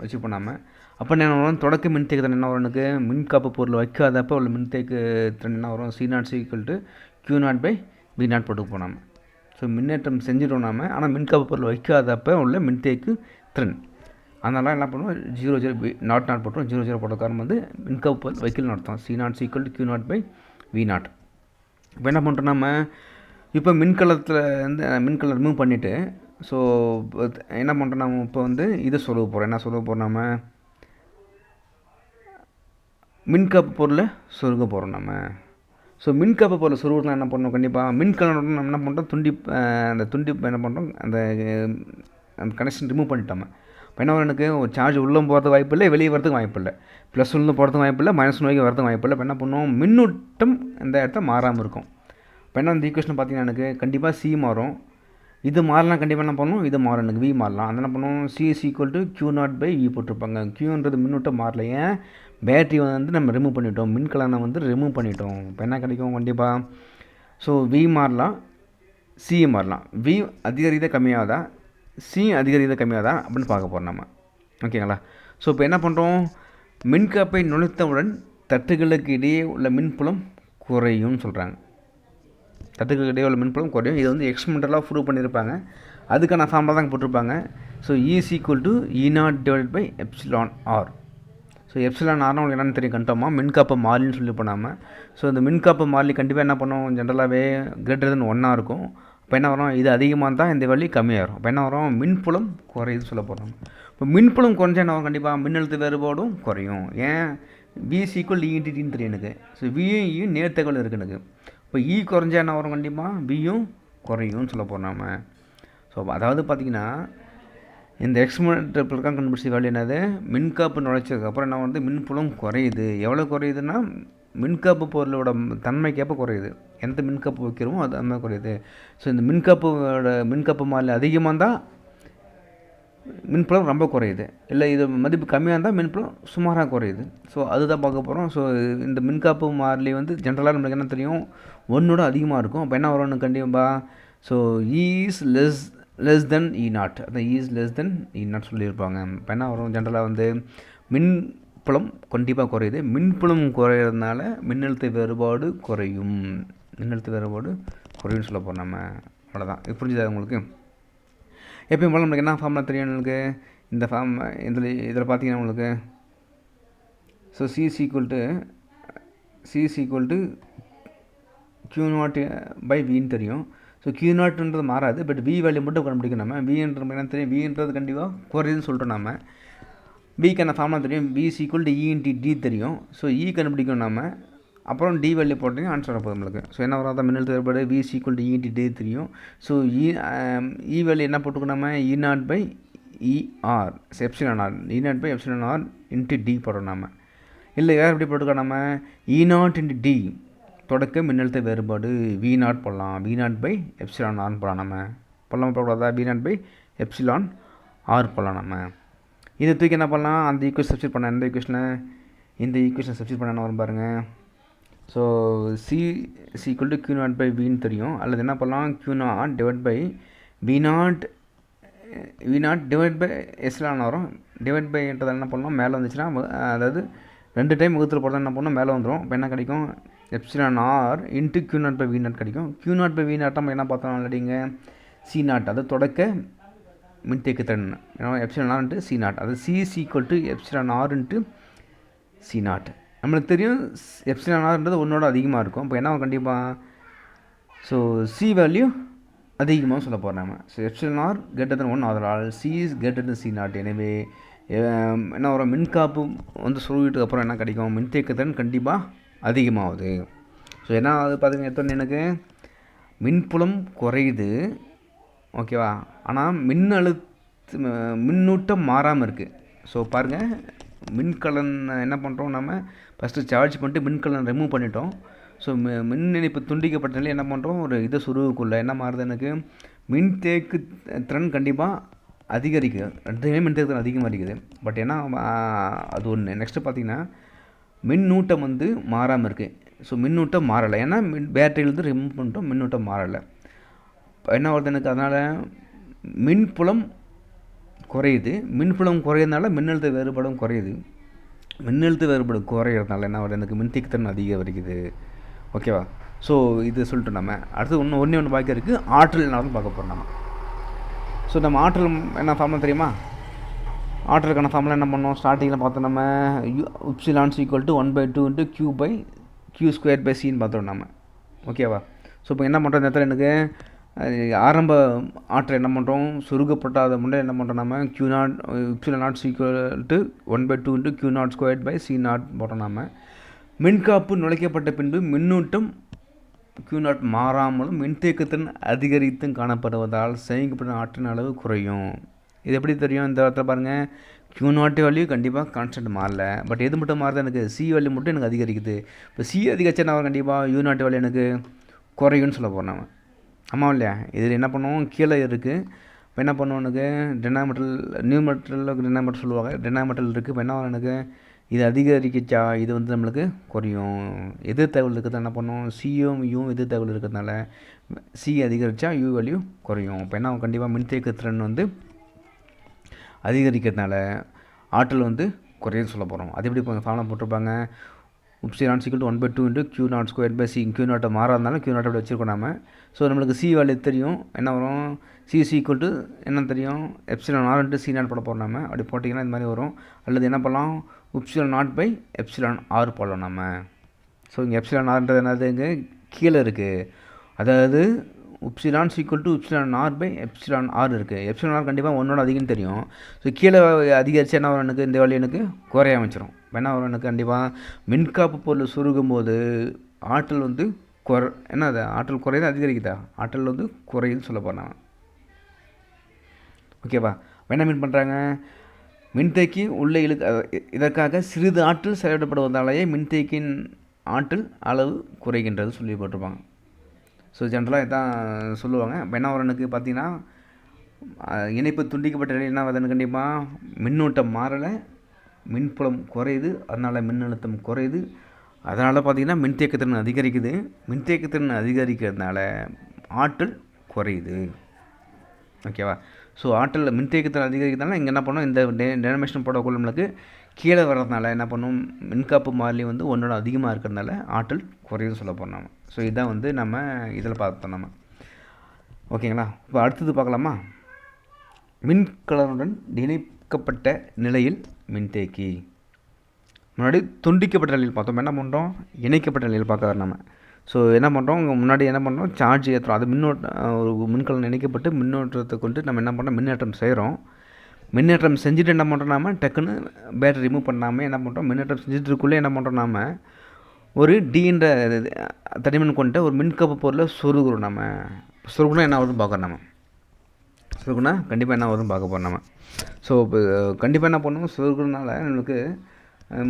வச்சு பண்ணாமல். அப்போ என்ன வரும், தொடக்க மின்தேக்குத்திறன் என்ன வரும், எனக்கு மின்காப்பு பொருள் வைக்காதப்போ உள்ள மின்தேக்குத்திறன் என்ன வரும், C0 Q0/V0 போட்டு போனாமல். ஸோ மின்னேற்றம் செஞ்சிடும் நாம, ஆனால் மின்காப்பு பொருள் வைக்காதப்போ உள்ள மின்தேக்கு திறன். அதனால என்ன பண்ணுவோம், 0 போட்டோம். 0 போட்ட காரணம் வந்து மின்காப்பு பொருள் வைக்கல்னு அர்த்தம். C0 Q0/V0. இப்போ என்ன பண்ணுறோம் நம்ம, இப்போ மின்கலம் ரிமூவ் பண்ணிவிட்டு, ஸோ என்ன பண்ணுறோம் நம்ம, இப்போ வந்து இதை சொல்ல போகிறோம் நம்ம, மின்காப்பு பொருளை சொருக போகிறோம் நம்ம. ஸோ மின்காப்பு பொருளை சொருகிறதுலாம் என்ன பண்ணோம், கண்டிப்பாக மின்கலனுடன் நம்ம என்ன பண்ணுறோம், அந்த என்ன பண்ணுறோம், அந்த கனெக்ஷன் ரிமூவ் பண்ணிட்டோம். இப்போ என்ன எனக்கு ஒரு சார்ஜ் உள்ளே போகிறதுக்கு வாய்ப்பு இல்லை, வெளியே வரதுக்கு வாய்ப்பு இல்லை, ப்ளஸ் உள்ளே போகிறதுக்கு வாய்ப்பு இல்லை, -1 வரைக்கும் வரதுக்கு வாய்ப்பு இல்லை. இப்போ என்ன பண்ணுவோம், மின்னூட்டம் இந்த இடத்த மாறாமல் இருக்கும். இப்போ என்ன இந்த ஈக்குவேஷன் பார்த்தீங்கன்னா, எனக்கு கண்டிப்பாக C மாறும், இது மாறலாம், கண்டிப்பாக என்ன பண்ணணும், இது மாறும், எனக்கு V மாறலாம். அது என்ன பண்ணுவோம், C Q0/V போட்டிருப்பாங்க. Qன்றது மின்னூட்டம் மாறல, ஏன், பேட்டரி வந்து நம்ம ரிமூவ் பண்ணிட்டோம், மின்கலனை வந்து ரிமூவ் பண்ணிட்டோம். இப்போ என்ன கிடைக்கும் கண்டிப்பாக, ஸோ V மாறலாம், C மாறலாம். V அதிகரித கம்மியாகுதா, C அதிகரித கம்மியாகுதா அப்படின்னு பார்க்க போகிறோம் நம்ம. ஓகேங்களா? ஸோ இப்போ என்ன பண்ணுறோம், மின்காப்பை நுழைத்தவுடன் தட்டுகளுக்கு இடையே உள்ள மின்புலம் குறையும்னு சொல்கிறாங்க. தட்டுகளுக்கு இடையே உள்ள மின்புலம் குறையும். இது வந்து எக்ஸ்பெரிமெண்டலாக ப்ரூவ் பண்ணியிருப்பாங்க. அதுக்கான ஃபார்முலா தான் போட்டிருப்பாங்க. So is equal to E0 divide by epsilon R. So epsilon ஆர்னா உங்களுக்கு என்னென்னு தெரியும், கண்டோமா மின்காப்பு மாறிலின்னு சொல்லி பண்ணாமல். ஸோ இந்த மின்காப்பு மாறிலி கண்டிப்பாக என்ன பண்ணும், ஜென்ரலாகவே கிரேட்டர் தென் 1 இருக்கும். இப்போ என்ன வரும், இது அதிகமாக இருந்தால் இந்த வேல்யூ கம்மியாக வரும். இப்போ என்ன வரும், மின்புலம் குறையுது சொல்ல போகிறோம். இப்போ மின்புலம் குறைஞ்சா என்ன வரும், கண்டிப்பாக மின்னழுத்த வேறுபாடும் குறையும். ஏன், V ஈக்குவல் EITன்னு தெரியும் எனக்கு. ஸோ வியும் நேர்த்தகவல் இருக்குது எனக்கு. இப்போ E குறைஞ்சா என்ன வரும், கண்டிப்பாக வியும் குறையும்னு சொல்ல போகிறோம் நம்ம. ஸோ அதாவது பார்த்திங்கன்னா இந்த எக்ஸ்பெரிமெண்டல் கண்டுபிடிச்ச வேல்யூ என்னது, மின்காப்பு நுழைச்சதுக்கப்புறம் என்ன வந்து மின்புலம் குறையுது. எவ்வளோ குறையுதுன்னா மின்காப்பு பொருளோட தன்மைக்கேற்ப குறையுது. எந்த மின்காப்பு வைக்கிறோமோ அது அந்த மாதிரி குறையுது. ஸோ இந்த மின்காப்பு மாறிலி அதிகமாக இருந்தால் மின்புலம் ரொம்ப குறையுது, இல்லை இது மதிப்பு கம்மியாக இருந்தால் மின்புலம் சுமாராக குறையுது. ஸோ அதுதான் பார்க்க போகிறோம். ஸோ இந்த மின்காப்பு மாறிலி வந்து ஜென்ரலாக நம்மளுக்கு என்ன தெரியும், 1 அதிகமாக இருக்கும். அப்போ என்ன வரும்னு கண்டிப்பாக, so is less than E0, அந்த இஸ் லெஸ் தென் E0 சொல்லியிருப்பாங்க. இப்போ என்ன வரும், ஜென்ரலாக வந்து மின்புலம் கண்டிப்பாக குறையுது. மின்புலம் குறையிறதுனால மின்னழுத்த வேறுபாடு குறையும். சொல்ல போகிறோம் நம்ம. அவ்வளோதான். இது புரிஞ்சுதா உங்களுக்கு? எப்பயும் போல் நம்மளுக்கு என்ன ஃபார்முலா தெரியும் உங்களுக்கு, இந்த இதில் பார்த்தீங்கன்னா உங்களுக்கு, so C equal to Q0 by Vன்னு தெரியும். ஸோ Q0ன்றது மாறாது, பட் V வேல்யூ மட்டும் கண்டுபிடிக்கும் நம்ம. Vன்றது என்ன தெரியும், Vன்றது கண்டிப்பாக குறையுதுன்னு சொல்லிட்டோம் நம்ம. Vக்கான ஃபார்முலா தெரியும், V ஈக்குவல் டு E/D தெரியும். ஸோ E கண்டுபிடிக்கும் நம்ம, அப்புறம் D வேல்யூ போட்டிங்க ஆன்சர் வரப்போகுது நம்மளுக்கு. ஸோ என்ன வராத மின்னழுத்த வேறுபாடு V ஈக்குவல் டு E/D தெரியும். ஸோ E வேல்யூ என்ன போட்டுக்கணும் நம்ம, E0 by ER epsilon R, E0 by epsilon R into D போடுறோம் நம்ம. இல்லை வேறு எப்படி போட்டுக்கோ நம்ம, E0 இன்ட்டு D தொடக்க மின்னழுத்த வேறுபாடு V0 போடலாம். V0 பை எப்சிலான் ஆர்னு போடலாம் நம்ம. போடக்கூடாதா, V0 பை எப்சிலான் ஆர் போடலாம் நம்ம. இதை தூக்கி என்ன பண்ணலாம், அந்த ஈக்குவேஷன் சப்ஸ்டிட் பண்ண, இந்த ஈக்குவேஷன் சப்ஸ்டிட் பண்ண என்ன வரும் பாருங்கள். So C equal to Q0 by Vன்னு தெரியும். அல்லது என்ன பண்ணலாம், Q0 divide by V0 divide by epsilon வரும். டிவைட் பைன்றது என்ன பண்ணலாம், மேலே வந்துச்சுன்னா, அதாவது 2 டைம் வகுத்தில் போடுறதா என்ன பண்ணணும், மேலே வந்துடும். இப்போ என்ன கிடைக்கும், epsilon R into Q0 by V0 கிடைக்கும். Q0 பை V0 நம்ம என்ன பார்த்தோம் ஆல்ரெடிங்க, C0, அது தொடக்க மின்தேக்குத்திறன். எப்சிலான் ஆர் இன்ட்டு C0, அது C equal to epsilon R into C0. நம்மளுக்கு தெரியும் எப்சிலான் ஆர்ன்றது 1 அதிகமாக இருக்கும். இப்போ என்ன கண்டிப்பாக, ஸோ C வேல்யூ அதிகமாக சொல்ல போகிறோம் நம்ம. So epsilon R greater than 1 ஆதலால் C is greater than C0. எனவே என்ன வரும், மின்காப்பு வந்து சொல்லிட்டு அப்புறம் என்ன கிடைக்கும், மின்தேக்குத்திறன் கண்டிப்பாக அதிகமாகுது. ஸோ என்ன ஆகுது பார்த்திங்கன்னா, எடுத்தோன்னே எனக்கு மின்புலம் குறையுது, ஓகேவா, ஆனால் மின்னூட்டம் மாறாமல் இருக்குது. ஸோ பாருங்கள், மின்கலன் என்ன பண்ணுறோம் நம்ம, ஃபஸ்ட்டு சார்ஜ் பண்ணிட்டு மின்கலன் ரிமூவ் பண்ணிட்டோம். ஸோ மின் இணைப்பு துண்டிக்கப்பட்ட நிலையில் என்ன பண்ணுறோம், ஒரு இதை சுருவுக்குள்ளே என்ன மாறுது, எனக்கு மின்தேக்கு திறன் கண்டிப்பாக அதிகரிக்குது. 2மே மின்தேக்கு திறன் அதிகமாக இருக்குது. பட் ஏன்னா அது ஒன்று. நெக்ஸ்ட்டு பார்த்திங்கன்னா மின்னூட்டம் வந்து மாறாமல் இருக்குது. ஸோ மின்னூட்டம் மாறலை, ஏன்னா பேட்டரியிலேருந்து ரிமூவ் பண்ணிட்டோம், மின்னூட்டம் மாறலை. என்ன வருது எனக்கு, அதனால் மின்புலம் குறையுது. மின்புலம் குறையிறதுனால மின்னழுத்த வேறுபாடும் குறையுது. மின்னழுத்த வேறுபாடு குறையிறதுனால என்ன வருது, எனக்கு மின்தேக்குத்திறன் அதிகரிக்குது. ஓகேவா? ஸோ இது சொல்லிட்டு நம்ம அடுத்து ஒன்று பாக்கி இருக்குது, ஆற்றல் என்ன பார்க்க போகிறோம் நம்ம. ஸோ நம்ம ஆற்றல் என்ன ஃபார்முலா தெரியுமா, ஆற்றலுக்கான ஃபார்முலா என்ன பண்ணோம், ஸ்டார்டிங்கில் பார்த்தோம் நம்ம, epsilon equal to 1/2 into Q square by சின்னு பார்த்தோம் நம்ம. ஓகேவா? ஸோ இப்போ என்ன பண்ணுறோம், இந்த இடத்துல எனக்கு ஆரம்ப ஆற்றல் என்ன பண்ணுறோம், சுருக்கப்பட்டாத முன்னே என்ன பண்ணுறோம் நம்ம, Q0 epsilon equal to 1/2 into Q0 square by C0 போட்டோம் நம்ம. மின்காப்பு நுழைக்கப்பட்ட பின்பு மின்னூட்டம் Q0 மாறாமலும் மின்தேக்கத்தின் அதிகரித்தும் காணப்படுவதால் சேமிக்கப்பட்ட ஆற்றின் அளவு குறையும். இது எப்படி தெரியும், இந்த இடத்துல பாருங்கள், Q0 வேல்யூ கண்டிப்பாக கான்ஸ்டன்ட் மாறல, பட் எது மட்டும் மாறுது, எனக்கு C வேல்யூ மட்டும் எனக்கு அதிகரிக்குது. இப்போ C அதிகரிச்சா நான் கண்டிப்பாக U0 வேல்யூ எனக்கு குறையும்னு சொல்ல போகிறோம் நம்ம. ஆமாம் இல்லையா? இதில் என்ன பண்ணுவோம், கீழே இருக்குது. இப்போ என்ன பண்ணுவோம், எனக்கு டினாமீட்டரில் சொல்லுவாங்க, டினாமீட்டரில் இருக்குது. இப்போ என்ன எனக்கு இது அதிகரிக்கச்சா, இது வந்து நம்மளுக்கு குறையும். எதிர் தகவல் இருக்கிறது என்ன பண்ணுவோம், சியும் யூவும் எதிர் தகவல் இருக்கிறதுனால C அதிகரித்தா U வேல்யூ குறையும். இப்போ என்ன கண்டிப்பாக மின்தேக்குத்திறன் வந்து அதிகரிக்கிறதுனால ஆற்றல் வந்து குறையுன்னு சொல்ல போகிறோம். அது எப்படி இப்போ ஃபார்முலா போட்டிருப்பாங்க, epsilon equal to 1/2 into Q naught square by C. Q நாட்டை மாறாதனால Q நாட்டை அப்படி வச்சுருக்கோம் நம்ம. ஸோ நம்மளுக்கு சி வேல்யூ தெரியும், என்ன வரும், சி ஈக்குவல் டு என்ன தெரியும், epsilon R into C naught போட போகிறோம் நம்ம. அப்படி போட்டிங்கன்னா இந்த மாதிரி வரும். அல்லது என்ன பண்ணலாம், epsilon naught by epsilon R போடலாம் நம்ம. ஸோ இங்கே எப்சிலான் ஆர்ன்றது என்னது, இங்கே கீழே இருக்குது. அதாவது epsilon equal to epsilon R by epsilon R இருக்குது. எப்சிலான் ஆர் கண்டிப்பாக ஒன்னோட அதிகம்னு தெரியும். ஸோ கீழே அதிகரிச்சு என்ன வரும், எனக்கு இந்த வேல்யூ எனக்கு குறைய அமைச்சிரும். என்ன வரும், எனக்கு கண்டிப்பாக மின்காப்பு பொருள் சுருகும் போது ஆற்றல் வந்து என்ன அது ஆற்றல் குறையுது அதிகரிக்குதா, ஆற்றல் வந்து குறையுதுன்னு சொல்ல போகிறேன். ஓகேவா, என்ன மீன் பண்ணுறாங்க, மின்தேக்கி உள்ளே இதற்காக சிறிது ஆற்றல் செலவிடப்படுவதாலேயே மின்தேக்கியின் ஆற்றல் அளவு குறைகின்றது சொல்லி போட்டிருப்பாங்க. ஸோ ஜென்ரலாக இதான் சொல்லுவாங்க. இப்போ என்ன வரும், எனக்கு பார்த்தீங்கன்னா இணைப்பு துண்டிக்கப்பட்ட நிலையில் என்ன வருதுன்னு கண்டிப்பாக மின்னோட்டம் மாறலை, மின்புலம் குறையுது, அதனால் மின்னழுத்தம் குறையுது, அதனால் பார்த்திங்கன்னா மின்தேக்கத்திறன் அதிகரிக்குது. மின்தேக்கத்திறன் அதிகரிக்கிறதுனால ஆற்றல் குறையுது. ஓகேவா, ஸோ ஆற்றல் மின்தேக்கத்திறன் அதிகரிக்கிறதுனால இங்கே என்ன பண்ணோம், இந்த டெனமேஷன் போடக்குள்ள நம்மளுக்கு கீழே வர்றதுனால என்ன பண்ணும், மின்காப்பு மாறிலி வந்து ஒன்றோட அதிகமாக இருக்கிறதுனால ஆற்றல் குறையுதுன்னு சொல்ல போகிறோம் நம்ம. ஸோ இதான் வந்து நம்ம இதில் பார்த்தோம் நம்ம. ஓகேங்களா, இப்போ அடுத்தது பார்க்கலாமா, மின்கலனுடன் இணைக்கப்பட்ட நிலையில் மின்தேக்கி. முன்னாடி துண்டிக்கப்பட்ட நிலையில் பார்த்தோம், என்ன பண்ணுறோம், இணைக்கப்பட்ட நிலையில் பார்க்க நம்ம. ஸோ என்ன பண்ணுறோம், முன்னாடி என்ன பண்ணுறோம், சார்ஜ் ஏற்றுறோம், அது ஒரு மின்கலன் இணைக்கப்பட்டு மின்னோட்டத்தை கொண்டு நம்ம என்ன பண்ணுறோம், மின்னேற்றம் செய்கிறோம். மின்னேற்றம் செஞ்சுட்டு என்ன பண்ணுறோம், நாம் டக்குன்னு பேட்டரி ரிமூவ் பண்ணாமல் என்ன பண்ணுறோம், மின்னேற்றம் செஞ்சுட்டுருக்குள்ளே என்ன பண்ணுறோம், நாம் ஒரு டீன்ற தடிமன் கொண்ட ஒரு மின்கப்பு பொருளை சொருகுறோம். நம்ம சொருகுனா என்ன வருதுன்னு பார்க்குறோம் நம்ம. சொருகுனா கண்டிப்பாக என்ன வருதுன்னு பார்க்க போகிறோம் நம்ம. ஸோ இப்போ கண்டிப்பாக என்ன பண்ணுவோம், சொருகுறதுனால நம்மளுக்கு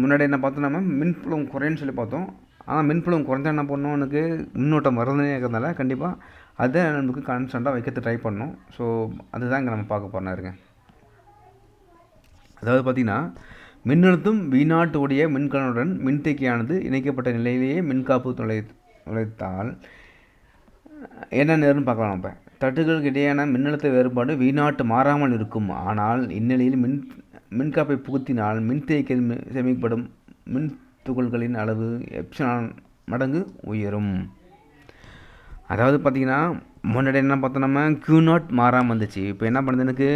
முன்னாடி என்ன பார்த்தோம், நம்ம மின்புலம் குறைன்னு சொல்லி பார்த்தோம். ஆனால் மின்புலம் குறைஞ்சா என்ன பண்ணணும், எனக்கு மின்னோட்டம் வரதுனே இருக்கிறதுனால கண்டிப்பாக அதை நமக்கு கான்ஸ்டண்ட்டாக வைக்கிறது ட்ரை பண்ணணும். ஸோ அதுதான் இங்கே நம்ம பார்க்க போகிறோம் இருங்க. அதாவது பார்த்திங்கன்னா மின்னழுத்தம் V0 உடைய மின்கலனுடன் மின்தேக்கியானது இணைக்கப்பட்ட நிலையிலேயே மின்காப்பு நுழைத்தால் என்ன நேருன்னு பார்க்கலாம். இப்போ தட்டுகளுக்கு இடையான மின்னழுத்த வேறுபாடு V0 மாறாமல் இருக்கும். ஆனால் இந்நிலையில் மின்காப்பை புகுத்தினால் மின்தேக்கியில் சேமிக்கப்படும் மின் துகள்களின் அளவு எப்சிலான் மடங்கு உயரும். அதாவது பார்த்திங்கன்னா முன்னாடி என்ன பார்த்தோம், நம்ம Q0 மாறாமல் வந்துச்சு. இப்போ என்ன பண்ணுது, எனக்கு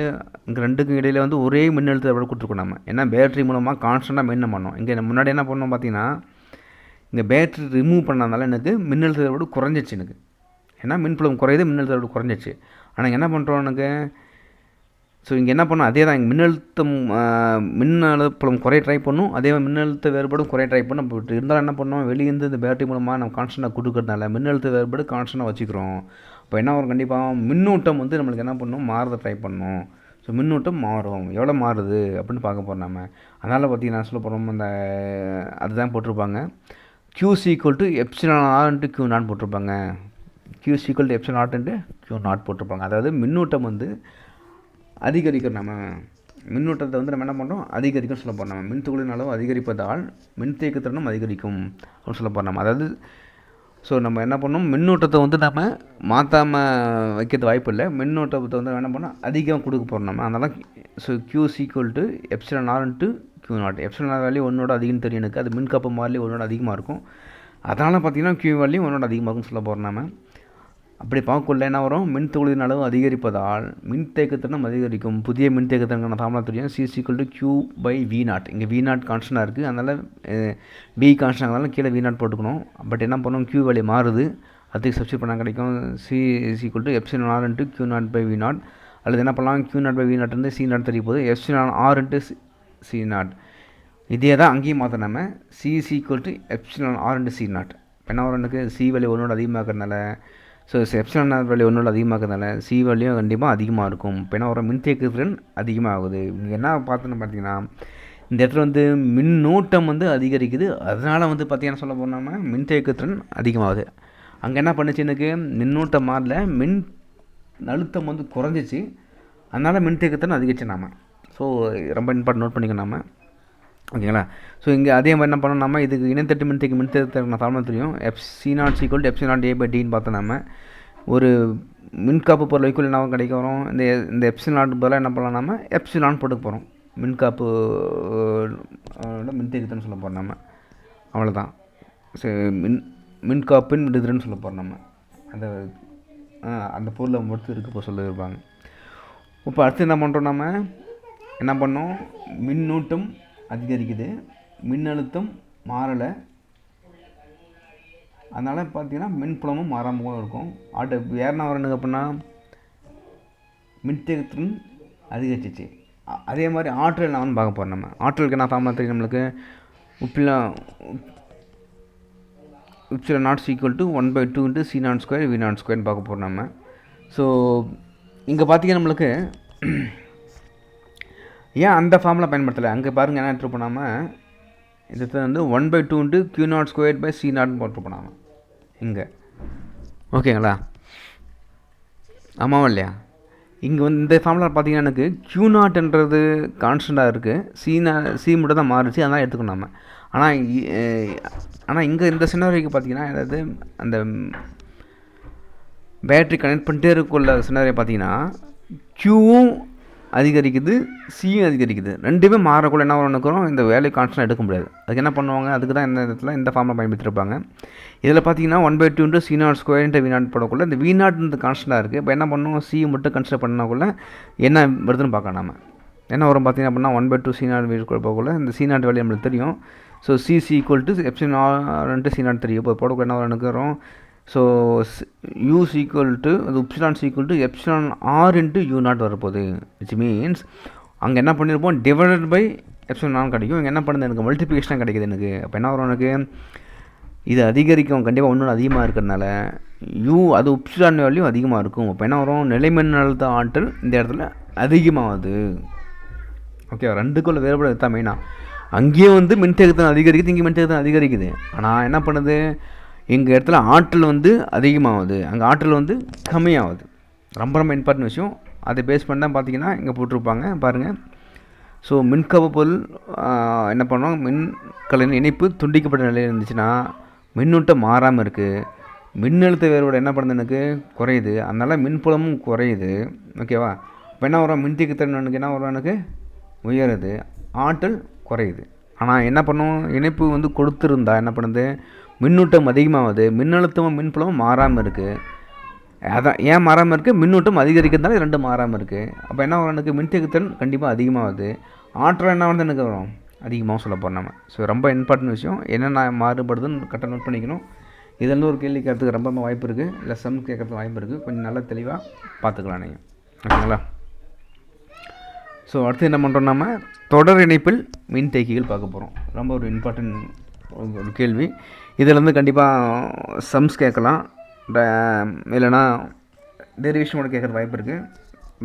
இங்கே ரெண்டுக்கும் இடையில் வந்து ஒரே மின்னழுத்தத்தை விட கொடுத்துருக்கோம் நம்ம. ஏன்னா பேட்ரி மூலமாக கான்ஸ்டண்ட்டாக மெயின் பண்ணோம். இங்கே முன்னாடி என்ன பண்ணோம் பார்த்தீங்கன்னா, இங்கே பேட்ரி ரிமூவ் பண்ணாதனால எனக்கு மின்னழுத்தத்தை விட குறைஞ்சிச்சு எனக்கு. ஏன்னா மின்புலம் குறையுது, மின்னழுத்தத்தை விட குறைஞ்சிச்சு. ஆனால் என்ன பண்ணுறோம் எனக்கு, ஸோ இங்கே என்ன பண்ணோம், அதே தான் இங்கே மின்னழுத்தம் குறைய ட்ரை பண்ணும், அதே மாதிரி மின்னழுத்த வேறுபாடும் குறைய ட்ரை பண்ணும். இப்போ இருந்தாலும் என்ன பண்ணோம், வெளியேருந்து இந்த பேட்டரி மூலமாக நம்ம கான்ஸ்டண்ட்டாக கொடுக்கறதுனால மின்னழுத்த வேறுபாடு கான்ஸ்டண்ட்டாக வச்சுக்கிறோம். இப்போ என்ன வரும், கண்டிப்பாக மின்னூட்டம் வந்து நம்மளுக்கு என்ன பண்ணணும், மாறுறத ட்ரை பண்ணணும். ஸோ மின்னூட்டம் மாறும், எவ்வளோ மாறுது அப்படின்னு பார்க்க போகிறோம் நம்ம. அதனால் பார்த்திங்கன்னா சொல்ல போகிறோம், அந்த அதுதான் போட்டிருப்பாங்க, Q equal to epsilon R into Q0 போட்டிருப்பாங்க. Q equal to epsilon R into Q0 போட்டிருப்பாங்க. அதாவது மின்னூட்டம் வந்து அதிகரிக்கும். நம்ம மின்னூட்டத்தை வந்து நம்ம என்ன பண்ணுறோம், அதிகரிக்கும் சொல்ல போகிறோம். நம்ம மின்துகளின் அளவு அதிகரிப்பதால் மின்தேக்கத்திறனும் அதிகரிக்கும் அப்படின்னு சொல்ல போகிறோம் நம்ம. அதாவது ஸோ நம்ம என்ன பண்ணோம், மின்னூட்டத்தை வந்து நம்ம மாற்றாமல் வைக்கிறது வாய்ப்பு இல்லை. மின்னூட்டத்தை வந்து என்ன பண்ணோம், அதிகம் கொடுக்க போகிறோம் நம்ம. அதனால் so Q equal to epsilon R into Q0. Epsilon R value ஒன்னோட அதிகம்னு தெரியும் எனக்கு, அது மின்காப்பு மாறிலி ஒன்னோட அதிகமாக இருக்கும். அதனால் பார்த்திங்கன்னா Q வேல்யூ ஒன்னோட அதிகமாக இருக்கும்னு சொல்ல போகிறோம் நம்ம. அப்படி பார்க்கக்குள்ள என்ன வரும், மின்துகளின் அளவு அதிகரிப்பதால் மின்தேக்கத்திறனும் அதிகரிக்கும். புதிய மின்தேக்கத்திறனுக்கான ஃபார்முலா தெரியும், C ஈக்குவல் டு Q/V0. இங்கே V0 கான்ஸ்டன்டாக இருக்குது, அதனால் B கான்ஸ்டன்டாக கீழே V0 போட்டுக்கணும். பட் என்ன பண்ணணும், Q வேல்யூ மாறுது, அதுக்கு சப்ஸ்டிட் பண்ணால் கிடைக்கும் C equal to epsilon R into Q0/V0. அல்லது என்ன பண்ணலாம், Q0/V0 இருந்து C0 தெரிய போகுது, எப்சிலான் ஆர் இன்ட்டு C0. இதே தான் அங்கேயும் மாற்ற நம்ம C equal to epsilon R into C0. என்ன வரும், எனக்கு C வேல்யூ ஒன்னோட அதிகமாக இருக்கிறதுனால, ஸோ எப்சிலான் ஆர் வேல்யூ ஒன்னோட அதிகமாக இருக்கிறதுனால C வேல்யூ கண்டிப்பாக அதிகமாக இருக்கும். இப்போ என்ன வரும், மின்தேக்கத்திறன் அதிகமாகுது. இங்கே என்ன பார்த்தோன்னு பார்த்தீங்கன்னா, இந்த இடத்துல வந்து மின்னூட்டம் வந்து அதிகரிக்குது, அதனால் வந்து பார்த்திங்கன்னா சொல்ல போனோம்னா மின்தேக்கத்திறன் அதிகமாகுது. அங்கே என்ன பண்ணுச்சு, எனக்கு மின்னூட்டம் மாறல, மின் அழுத்தம் வந்து குறைஞ்சிச்சு, அதனால் மின்தேக்கத்திறன் அதிகரிச்சு நாம. ஸோ ரொம்ப இம்பார்ட்டன்ட் நோட் பண்ணிக்கணும் நம்ம. ஓகேங்களா, ஸோ இங்கே அதே மாதிரி என்ன பண்ணோம், நம்ம இதுக்கு இணைத்தட்டு மின்தேக்கத்திறன் ஃபார்முலா தெரியும், C0 ஈக்குவல் டு எப்சிலான் A/Dன்னு பார்த்தோம் நம்ம. ஒரு மின்காப்பு பொருள் வைக்குள்ள என்ன கிடைக்க வரும், இந்த எப்சிலான் பதிலாக என்ன பண்ணலாம், நம்ம எப்சிலான் போட்டு போகிறோம். மின்காப்பு மின்தேக்கத்திறன் சொல்ல போகிறோம் நம்ம. அவ்வளோதான். மின்காப்பின் விடுதிறன்னு சொல்ல போகிறோம் நம்ம. அந்த அந்த பொருளை மட்டும் இருக்க சொல்லியிருப்பாங்க. இப்போ அடுத்து என்ன பண்ணுறோம், நம்ம என்ன பண்ணோம், மின்னூட்டம் அதிகரிக்குது, மின்னழுத்தம் மாறலை, அதனால் பார்த்தீங்கன்னா மின்புலமும் மாறாமல் கூட இருக்கும். வேறு என்ன வரணுங்க அப்படின்னா மின்தேக்கத்தின் அதிகரிச்சிச்சு. அதே மாதிரி ஆற்றல் நான் பார்க்க போகிறோம். நம்ம ஆற்றலுக்கு என்ன ஃபார்முலா தெரியும் நம்மளுக்கு, not equal to 1/2 × C0² V0² பார்க்க போகிறோம் நம்ம. ஸோ இங்கே பார்த்தீங்கன்னா நம்மளுக்கு ஏன் அந்த ஃபார்முலா பயன்படுத்தலை, அங்கே பாருங்கள் என்ன எடுத்துகிட்டு போனாமல் இது வந்து 1/2 × Q0² C0 போட்டு போனாமல் இங்கே. ஓகேங்களா, ஆமாவா இல்லையா? இங்கே வந்து இந்த ஃபார்முலா பார்த்தீங்கன்னா எனக்கு Q0ன்றது கான்ஸ்டண்ட்டாக இருக்குது, C மட்டும் தான் மாறிச்சு, அதனால் எடுத்துக்கணும் நம்ம. ஆனால் இங்கே இந்த சினாரியோக்கு பார்த்தீங்கன்னா அதாவது அந்த பேட்ரி கனெக்ட் பண்ணிட்டே இருக்குள்ள சினாரியோ பார்த்தீங்கன்னா க்யூவும் அதிகரிக்குது, சியும் அதிகரிக்குது, ரெண்டுமே மாறக்குள்ள என்ன வரணுக்கிறோம், இந்த வேல்யூ கான்ஸ்டன்ட் எடுக்க முடியாது. அதுக்கு என்ன பண்ணுவாங்க, அதுக்கு தான் இந்த இடத்துல இந்த ஃபார்முலா பயன்படுத்திருப்பாங்க. இதில் பார்த்தீங்கன்னா 1/2 × C0² V0 போடக்குள்ள இந்த V0 கான்ஸ்டன்ட்டாக இருக்குது. இப்போ என்ன பண்ணணும், சி மட்டும் கன்சிடர் பண்ணக்குள்ள என்ன வருதுன்னு பார்க்கலாம் நம்ம. என்ன வரும் பார்த்தீங்கன்னா அப்படின்னா 1/2 C0 V0 போகக்குள்ள இந்த C0 வேல்யூ நம்மளுக்கு தெரியும். So CC equal to epsilon C0 தெரியும். இப்போ போடக்குள்ள என்ன வரணுக்கிறோம், ஸோ யூஸ் ஈக்குவல் டு அது epsilon equal to epsilon R × U0 வரப்போகுது. விச் மீன்ஸ் அங்கே என்ன பண்ணியிருப்போம், டிவைடட் பை எப்சிலான் கிடைக்கும். இங்கே என்ன பண்ணுது, எனக்கு மல்டிப்ளிகேஷனாக கிடைக்குது எனக்கு. அப்போ என்ன வரும், எனக்கு இது அதிகரிக்கும், கண்டிப்பாக ஒன்று அதிகமாக இருக்கிறதுனால அது எப்சிலான் வேல்யூ அதிகமாக இருக்கும். அப்போ என்ன வரும், நிலைமின்னழுத்த ஆற்றல் இந்த இடத்துல அதிகமாகுது. ஓகே, ரெண்டுக்குள்ள வேறுபாடு தான் மெயினாக. அங்கேயும் வந்து மின்தேக்கத்தின் அதிகரிக்குது, இங்கே மின்தேக்கத்தின் அதிகரிக்குது. ஆனால் என்ன பண்ணுது, எங்கள் இடத்துல ஆற்றல் வந்து அதிகமாகுது, அங்கே ஆற்றல் வந்து கம்மியாகுது. ரொம்ப ரொம்ப இம்பார்ட்டன்ட் விஷயம். அதை பேஸ் பண்ணி தான் பார்த்தீங்கன்னா இங்கே போட்டிருப்பாங்க பாருங்கள். ஸோ மின்கவ பொருள் என்ன பண்ணுவோம், மின்கலின் இணைப்பு துண்டிக்கப்பட்ட நிலையில் இருந்துச்சுன்னா மின்னூட்டம் மாறாமல் இருக்குது, மின்னழுத்த வேறுபாடு என்ன பண்ணுது எனக்கு குறையுது, அதனால் மின்புலமும் குறையுது. ஓகேவா, இப்போ என்ன வரும், மின்தேக்கத்திறன் எனக்கு என்ன வரும், எனக்கு உயருது, ஆற்றல் குறையுது. ஆனால் என்ன பண்ணும், இணைப்பு வந்து கொடுத்துருந்தா என்ன பண்ணுது, மின்னூட்டம் அதிகமாகுது, மின்னழுத்தமும் மின்புலமும் மாறாமல் இருக்குது. அதான் ஏன் மாறாமல் இருக்குது, மின்னூட்டம் அதிகரிக்கிறதுனால ரெண்டும் மாறாமல் இருக்குது. அப்போ என்ன வரும், எனக்கு மின்தேக்கத்திறன் கண்டிப்பாக அதிகமாகுது, ஆற்றல் என்ன வந்து எனக்கு வரும் அதிகமாக சொல்ல போகிறோம் நம்ம. ஸோ ரொம்ப இம்பார்ட்டன்ட் விஷயம், என்னென்ன மாறுபடுதுன்னு கரெக்டாக நோட் பண்ணிக்கணும். இதெல்லாம் ஒரு கேள்வி கேட்கறதுக்கு ரொம்ப வாய்ப்பு இருக்குது, இல்லை சம் கேட்கறதுக்கு வாய்ப்பு இருக்குது. கொஞ்சம் நல்லா தெளிவாக பார்த்துக்கலாம் நீங்கள். ஓகேங்களா. ஸோ அடுத்து என்ன பண்ணுறோம், நம்ம தொடர் இணைப்பில் மின்தேக்கிகள் பார்க்க போகிறோம். ரொம்ப ஒரு இம்பார்ட்டன்ட் ஒரு கேள்வி. இதில் வந்து கண்டிப்பாக சம்ஸ் கேட்கலாம், இல்லைனா டெரிவேஷன் கூட கேட்குற வாய்ப்பு இருக்குது.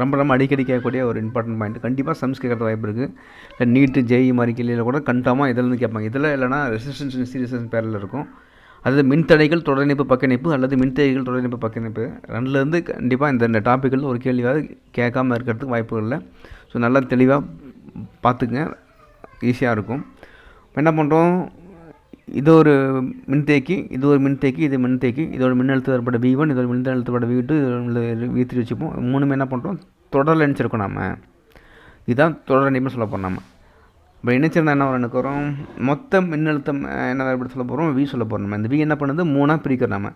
ரொம்ப ரொம்ப அடிக்கடி கேட்கக்கூடிய ஒரு இம்பார்ட்டன்ட் பாயிண்ட். கண்டிப்பாக சம்ஸ் கேட்குறது வாய்ப்பு இருக்குது. இல்லை நீட்டு ஜேஇ மாதிரி கேள்வியில் கூட கன்ஃபார்மாக இதில் கேட்பாங்க. இதில் இல்லைனா ரெசிஸ்டன்ஸ் சீரிஸ் பேரில் இருக்கும். அதாவது மின்தடைகள் தொடரிணைப்பு பக்கணிப்பு அல்லது மின்தேக்கிகள் தொடரிணைப்பு பக்கணிப்பு ரெண்டுலேருந்து கண்டிப்பாக இந்த டாப்பிக்கில் ஒரு கேள்வியாவது கேட்காமல் இருக்கிறதுக்கு வாய்ப்பு இல்லை. ஸோ நல்லா தெளிவாக பார்த்துக்குங்க, ஈஸியாக இருக்கும். என்ன பண்ணுறோம், இது ஒரு மின்தேக்கி, இது ஒரு மின்தேக்கி, இது மின்தேக்கி, இதோட மின்னழுத்த வேறுபாடு V1, இதோட மின்னழுத்த வேறுபாடு V2, இதோட V3 வச்சுப்போம். மூணுமே என்ன பண்ணுறோம், தொடரில் இணைச்சிருக்கோம் நம்ம. இதுதான் தொடர் இணைப்புன்னு சொல்ல போகிறோம் நம்ம. இப்போ இணைச்சிருந்தா என்ன எனக்கு வரும், மொத்த மின்னழுத்தம் என்ன வேறுபாடு சொல்ல போகிறோம், V சொல்ல போகிறோம் நம்ம. இந்த V என்ன பண்ணுது, 3ஆக பிரிக்கிறோம் நம்ம.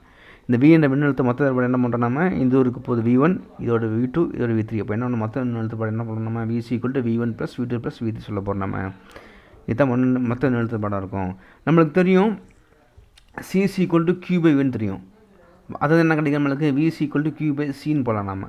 இந்த V என்ற மின்னழுத்த மொத்த வேறுபாடு என்ன பண்ணுறோம் நம்ம, இந்த ஊருக்கு போகுது V1, இதோட V2, இதோட V3. அப்போ என்ன மொத்த மின்னழுத்தப்பாடு என்ன பண்ணுறோம் நம்ம, V = V1 + V2 + V3 சொல்ல போகிறோம் நம்ம. இதுதான் மொத்த மின்னழுத்தப்பாடாக இருக்கும். நம்மளுக்கு தெரியும் C = Q/V தெரியும். அதாவது என்ன கிடைக்கும் நம்மளுக்கு, V = Q/C போகலாம் நம்ம,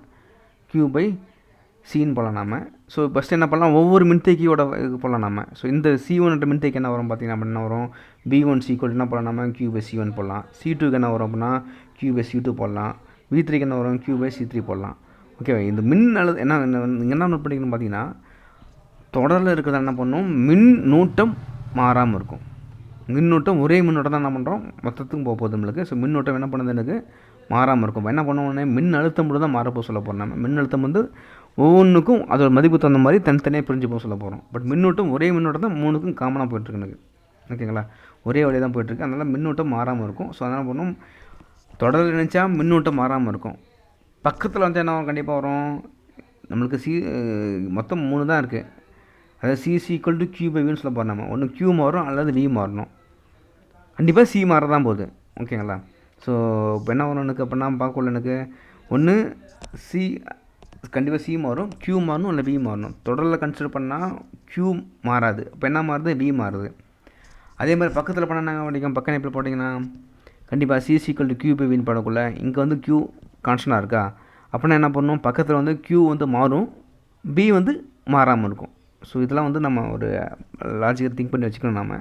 Q/C போகலாம் நம்ம. ஸோ ஃபஸ்ட்டு என்ன பண்ணலாம், ஒவ்வொரு மின்தேக்கியோட இது போகலாம் நம்ம. ஸோ இந்த C1 என்ற மின்தேக்கி என்ன வரும் பார்த்தீங்கன்னா என்ன வரும், V1 = என்ன போகலாம் நம்ம, Q/C1 போடலாம். C2க்கு என்ன வரும் அப்படின்னா Q/C2 போடலாம். V3க்கு என்ன வரும், Q/C3 போடலாம். ஓகேவா. இந்த மின்னழுத்தம் என்ன நோட் பண்ணிக்கணும் பார்த்தீங்கன்னா, தொடரில் இருக்கிறத என்ன பண்ணும், மின்னூட்டம் மாறாமல் இருக்கும். மின்னூட்டம் ஒரே மின்னூட்டம் தான் என்ன பண்ணுறோம், மொத்தத்துக்கும் போகுது நம்மளுக்கு. ஸோ மின்னூட்டம் என்ன பண்ணுது, எனக்கு மாறாமல் இருக்கும். என்ன பண்ணுவோன்னே மின் அழுத்தம் மட்டும் தான் மாறப்போ சொல்ல போகிறோம் நம்ம. மின்னழுத்தம் வந்து ஒவ்வொன்றுக்கும் அதோட மதிப்பு தகுந்த மாதிரி தனித்தனியாக பிரிஞ்சு போக சொல்ல போகிறோம். பட் மின்னூட்டம் ஒரே மின்னூட்டம் தான் மூணுக்கும் காமனாக போயிட்டுருக்கு எனக்கு. ஓகேங்களா, ஒரே வழியாக தான் போயிட்டுருக்கு. அதனால் மின்னூட்டம் மாறாமல் இருக்கும். ஸோ அதனால் பண்ணும், தொடர் நினச்சா மின்னூட்டம் மாறாமல் இருக்கும். பக்கத்தில் வந்து என்ன கண்டிப்பாக வரும் நம்மளுக்கு, மொத்தம் 3 தான் இருக்குது. அதாவது C = Q/V சொல்ல போகிறோம் நம்ம. ஒன்று Q மாறும் அல்லது V மாறணும். கண்டிப்பாக சி மாற தான் போகுது. ஓகேங்களா? ஸோ இப்போ என்ன வரும் எனக்கு அப்படின்னா பார்க்கல எனக்கு ஒன்று சி கண்டிப்பாக சி மாறும், க்யூ மாறணும், இல்லை வி மாறணும். தொடரில் கன்சிடர் பண்ணால் க்யூ மாறாது. இப்போ என்ன மாறுது? வி மாறுது. அதே மாதிரி பக்கத்தில் பண்ணால் என்ன படிக்கும்? பக்க இணைப்பில் போட்டிங்கன்னா கண்டிப்பாக C equal to Q by வின் பண்ணக்குள்ள இங்கே வந்து க்யூ கான்ஸ்டன்டாக இருக்கா? அப்படின்னா என்ன பண்ணணும்? பக்கத்தில் வந்து க்யூ வந்து மாறும், பி வந்து மாறாமல் இருக்கும். ஸோ இதெல்லாம் வந்து நம்ம ஒரு லாஜிக்கை திங்க் பண்ணி வச்சுக்கணும் நம்ம.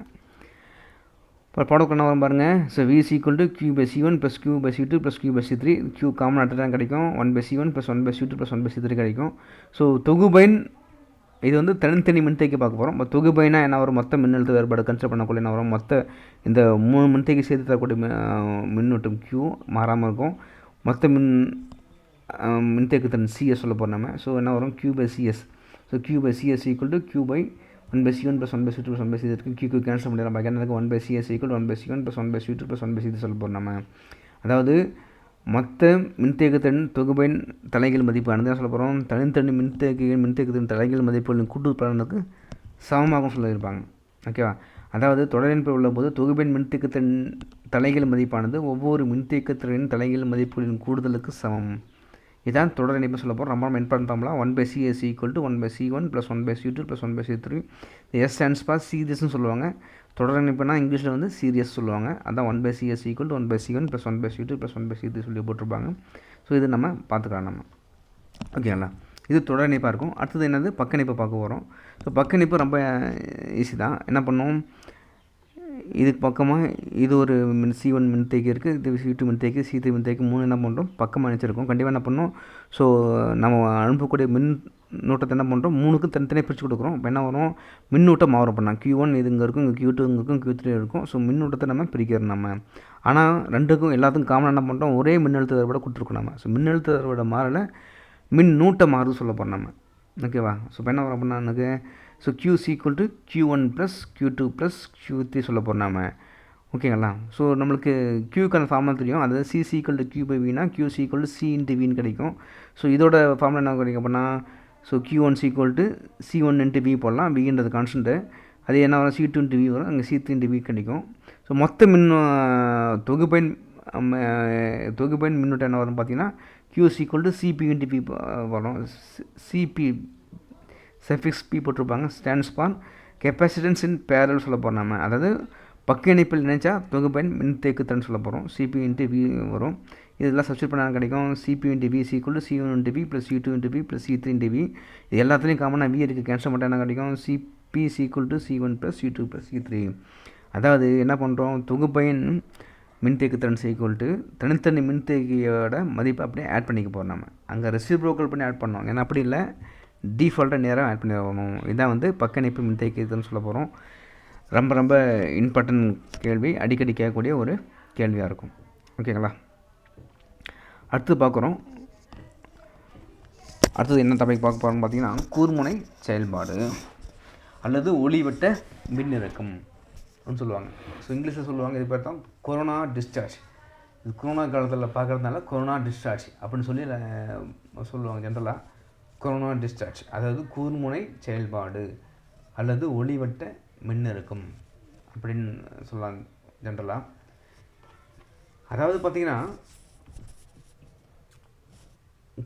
இப்போ ப்ராடக்ட் என்ன வரும் பாருங்கள். So V equal to Q by C one plus Q by C two plus Q by C three. Q common அட்டை தான் கிடைக்கும். 1/C1 plus 1/C2 plus 1/C3 கிடைக்கும். ஸோ தொகுபயன் இது வந்து தனித்தனி மின்தேக்கி பார்க்க போகிறோம். இப்போ தொகுபயனா என்ன வரும்? மொத்த மின்னழுத்த வேறுபாடு கன்சிடர் பண்ணக்கூடிய என்ன வரும்? மொத்த இந்த 3 மின்தேக்கி சேர்த்து தரக்கூடிய மின்னோட்டம் க்யூ மாறாமல் இருக்கும். மொத்த மின்தேக்கு சிஎஸ் சொல்ல போகிறோம் நம்ம. ஸோ என்ன வரும்? Q by CS. So Q by CS equal to Q by 1/C1 plus 1/C2 plus 1/C3 இருக்குது. க்யூ கேன்சல் பண்ணிடலாம். பாக்கி எனக்கு 1/CS equal 1/C1 plus 1/C2 plus 1/C3 சொல்ல போகிறோம் நம்ம. அதாவது மொத்த மின்தேக்கத்தின் தொகுபயன் தலைகள் மதிப்பானது சொல்ல போகிறோம். தனித்தனி மின்தேக்கத்தின் தலைகள் மதிப்புகளின் கூட்டு பலனுக்கு சமமாகவும் சொல்லியிருப்பாங்க. ஓகேவா? அதாவது தொடரின்பு உள்ளபோது தொகுபயன் மின்தேக்கத்தின் தலைகள் மதிப்பானது ஒவ்வொரு மின்தேக்கத்தின் தலைகள் மதிப்புகளின் கூடுதலுக்கு சமம். இதான் தொடர் இணைப்பு சொல்ல போகிறோம். ரொம்ப important formula 1/CS equal to 1/C1 plus 1/C2 plus 1/C3. S stands for சீரியஸ்னு சொல்லுவாங்க. தொடர் இணைப்புனா இங்கிலீஷில் வந்து சீரியஸ் சொல்லுவாங்க. அதான் 1/CS equal to 1/C1 plus 1/C2 plus 1/C3 சொல்லி போட்டிருப்பாங்க. ஸோ இது நம்ம பார்த்துக்கலாம் நம்ம. ஓகேங்களா? இது தொடர் இணைப்பாக இருக்கும். அடுத்தது என்னது? பக்க இணைப்பை பார்க்க போகிறோம். ஸோ பக்க இணைப்பு ரொம்ப ஈஸி தான். என்ன பண்ணுவோம்? இதுக்கு பக்கமாக இது ஒரு C1 மின்தேக்கி இருக்குது, இது C2 மின்தேக்கி, C3 மின்தேக்கி 3 என்ன பண்ணுறோம்? பக்கமாக நினச்சிருக்கோம். கண்டிப்பாக என்ன பண்ணோம்? ஸோ நம்ம அனுப்பக்கூடிய மின்னோட்டத்தை என்ன பண்ணுறோம்? 3க்கும் தனித்தனியாக பிரித்து கொடுக்குறோம். இப்போ என்ன வரும்? மின்னூட்டம் மாறும் பண்ணால் Q1 இது இங்கே இருக்கும், இங்கே Q2 இங்கே இருக்கும், Q3 இருக்கும். ஸோ மின்னூட்டத்தை நம்ம பிரிக்கிறோம் நம்ம. ஆனால் ரெண்டுக்கும் எல்லாத்துக்கும் காமனாக என்ன பண்ணுறோம்? ஒரே மின்னழுத்த வேறுபாடு கொடுத்துருக்கோம் நம்ம. ஸோ மின்னழுத்த வேறுபாடு மாறலை, மின்னூட்டம் மாறுது சொல்ல போகிறோம் நம்ம. ஓகேவா? ஸோ இப்போ என்ன வரும் அப்படின்னா எனக்கு so Q equal to Q1 plus Q2 plus Q3 சொல்ல போகிறோம் நம்ம. ஓகேங்களா? ஸோ நம்மளுக்கு Qக்கான ஃபார்முலா தெரியும். அதாவது C equal to Q by வினா Q equal to C into வின்னு கிடைக்கும். ஸோ இதோட ஃபார்முலா என்ன கிடைக்கும் அப்படின்னா so Q1 equal to C1 into V போடலாம். வின்றது கான்ஸ்டன்ட்டு. அது என்ன வரும்? C2 இன்ட்டு V வரும். அங்கே C3 இன்ட்டு V கிடைக்கும். ஸோ மொத்த தொகுபயன் மின்னோட்டம் என்ன வரும் பார்த்தீங்கன்னா Q equal to CP into V வரும். CP சஃபிக்ஸ் பி போட்டிருப்பாங்க. Stands for capacitance in parallel சொல்ல போகிறோம் நம்ம. அதாவது பக்க இணைப்பில் நினைச்சா தொகுபயன் மின்தேக்குத்திறன் சொல்ல போகிறோம். சிபி இன்ட்டு வி வரும். இதெல்லாம் சப்ஸ்டியூட் பண்ணால் கிடைக்கும். CP into V equal to C1 into V plus C2 into V plus C3 into V. இது எல்லாத்துலேயும் காமனாக வி இருக்குது. கேன்சல் பண்ணால் என்ன கிடைக்கும்? CP equal to C1 plus C2 plus C3. அதாவது என்ன பண்ணுறோம்? தொகுபயன் மின்தேக்குத்திறன் ஈக்குவல் டு தனித்தனி மின்தேக்கியோட மதிப்பை அப்படியே ஆட் பண்ணிக்க போகிறோம் நம்ம. அங்கே ரெசிப்ரோக்கல் பண்ணி ஆட் பண்ணோம். ஏன்னா அப்படி இல்லை, டிஃபால்ட்டாக நேராக ஆட் பண்ணிடணும். இதான் வந்து பக்க இணைப்பு மின்தேக்கின்னு சொல்ல போகிறோம். ரொம்ப ரொம்ப இம்பார்ட்டன்ட் கேள்வி, அடிக்கடி கேட்கக்கூடிய ஒரு கேள்வியாக இருக்கும். ஓகேங்களா? அடுத்து பார்க்குறோம். அடுத்தது என்ன டாபிக் பார்க்க போகிறோம்னு பார்த்தீங்கன்னா கூர்முனை செயல்பாடு அல்லது ஒளிவட்ட மின்னிறக்கம் அப்படின்னு சொல்லுவாங்க. ஸோ இங்கிலீஷில் சொல்லுவாங்க. இது பேர் தான் கொரோனா டிஸ்சார்ஜ். இது கொரோனா காலத்தில் பார்க்குறதுனால கொரோனா டிஸ்சார்ஜ் அப்படின்னு சொல்லி சொல்லுவாங்க ஜென்ரலாக. கொரோனா டிஸ்சார்ஜ் அதாவது கூர்முனை செயல்பாடு அல்லது ஒளிவட்ட மின்னிறக்கம் அப்படின்னு சொல்லலாம் ஜென்ரலாக. அதாவது பார்த்திங்கன்னா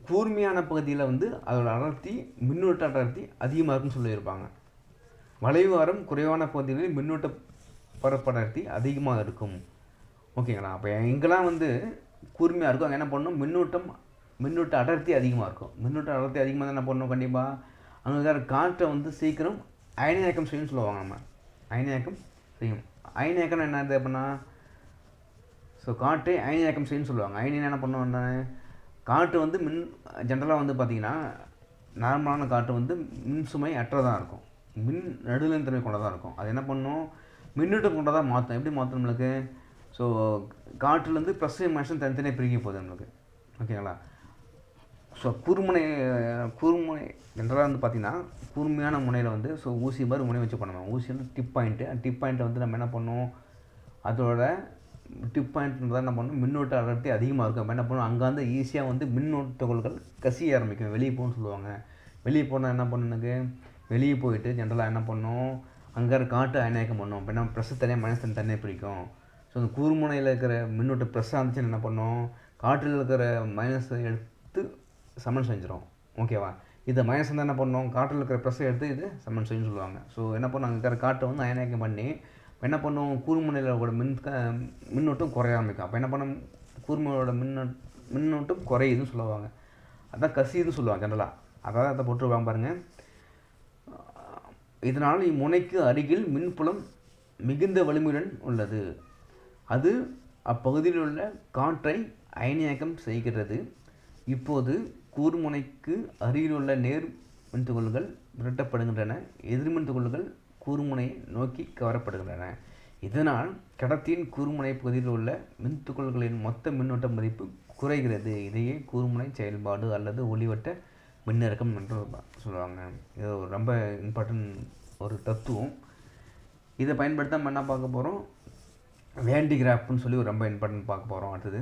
கூர்மையான பகுதியில் வந்து அதோட அடர்த்தி மின்னோட்ட அடர்த்தி அதிகமாக இருக்குன்னு சொல்லியிருப்பாங்க. வளைவாரம் குறைவான பகுதிகளில் மின்னோட்ட பரப்படர்த்தி அதிகமாக இருக்கும். ஓகேங்களா? அப்போ எங்கெல்லாம் வந்து கூர்மையாக இருக்கும் அங்கே என்ன பண்ணணும்? மின்னோட்ட அடர்த்தி அதிகமாக இருக்கும். மின்னோட்ட அடர்த்தி அதிகமாக தான் என்ன பண்ணணும்? கண்டிப்பாக அங்கே இருக்கிற காற்றை வந்து சீக்கிரம் அயனியாக்கம் செய்யும்னு சொல்லுவாங்க நம்ம. அயனியாக்கம் செய்யும். அயனியாக்கம் என்னது அப்படின்னா ஸோ காற்றை அயனியாக்கம் செய்யும்னு சொல்லுவாங்க. அயனியா என்ன பண்ணுவோம்னா காற்று வந்து ஜென்ரலாக வந்து பார்த்திங்கன்னா நார்மலான காற்று வந்து மின் சுமை அற்றதாக இருக்கும். மின் நடுநிலைத்தன்மை கொண்டதாக இருக்கும். அது என்ன பண்ணும்? மின்னூட்டம் கொண்டதாக மாற்றும். எப்படி மாற்றும் நம்மளுக்கு? ஸோ காற்றுலேருந்து ப்ளஸ் மைனஸ் தனித்தனியாக பிரிக்க போகுது நம்மளுக்கு. ஓகேங்களா? ஸோ கூர்முனை ஜென்ரலாக வந்து பார்த்திங்கன்னா கூர்மையான முனையில் வந்து ஸோ ஊசி மாதிரி முனை வச்சு பண்ணுவோம். ஊசி வந்து டிப் பாயிண்ட்டை வந்து நம்ம என்ன பண்ணோம்? அதோட டிப் பாயிண்ட்ன்றதான் என்ன பண்ணணும்? மின்னோட்ட அடர்த்தி அதிகமாக இருக்கும். நம்ம என்ன பண்ணணும்? அங்கே வந்து ஈஸியாக வந்து மின்னோட்ட துகள்கள் கசிய ஆரம்பிக்கும். வெளியே போகணும்னு சொல்லுவாங்க. வெளியே போனால் என்ன பண்ணுங்க? வெளியே போயிட்டு ஜென்ரலாக என்ன பண்ணணும்? அங்கே காற்று அயனியாக்கம் பண்ணும். இப்போ என்ன ப்ளஸ் தனியாக மைனஸ் தனியாக பிரிக்கும். ஸோ அந்த கூர்முனையில் இருக்கிற மின்னோட்ட ப்ளஸ்ஸாக இருந்துச்சுன்னு என்ன பண்ணோம், காற்றில் இருக்கிற மைனஸை எடுத்து சமன் செஞ்சிடும். ஓகேவா? இதை மைனஸ் வந்து என்ன பண்ணோம், காற்றில் இருக்கிற ப்ளஸ்ஸை எடுத்து இது சமன் செய்யணும்னு சொல்லுவாங்க. ஸோ என்ன பண்ணோம், அங்கே இருக்கிற காற்றை வந்து அயனாக்கம் பண்ணி என்ன பண்ணும், கூர்முனையிலோட மின்னோட்டம் குறைய ஆரம்பிக்கும். அப்போ என்ன பண்ணோம், கூர்முனையோட மின்னோட்டம் குறையுதுன்னு சொல்லுவாங்க. அதான் கசியுதுன்னு சொல்லுவாங்க ஜென்ரலாக. அதாவது அதை போட்டுருவாங்க பாருங்கள். இதனால் இம்முனைக்கு அருகில் மின்புலம் மிகுந்த வலிமையுடன் உள்ளது. அது அப்பகுதியில் உள்ள காற்றை அயனியாக்கம் செய்கிறது. இப்போது கூர்முனைக்கு அருகில் உள்ள நேர் மின்துகள்கள் விரட்டப்படுகின்றன. எதிர்மின் துகள்கள் கூர்முனையை நோக்கி கவரப்படுகின்றன. இதனால் கடத்தியின் கூர்முனை பகுதியில் உள்ள மின்துகள்களின் மொத்த மின்னோட்ட மதிப்பு குறைகிறது. இதையே கூர்முனை செயல்பாடு அல்லது ஒளிவட்ட மின்னிறக்கம் என்று சொல்லுவாங்க. இது ரொம்ப இம்பார்ட்டன்ட் ஒரு தத்துவம். இதை பயன்படுத்த நம்ம என்ன பார்க்க போகிறோம், வேன் டி கிராஃப்னு சொல்லி ஒரு ரொம்ப இம்பார்ட்டன்ட் பார்க்க போகிறோம். அடுத்தது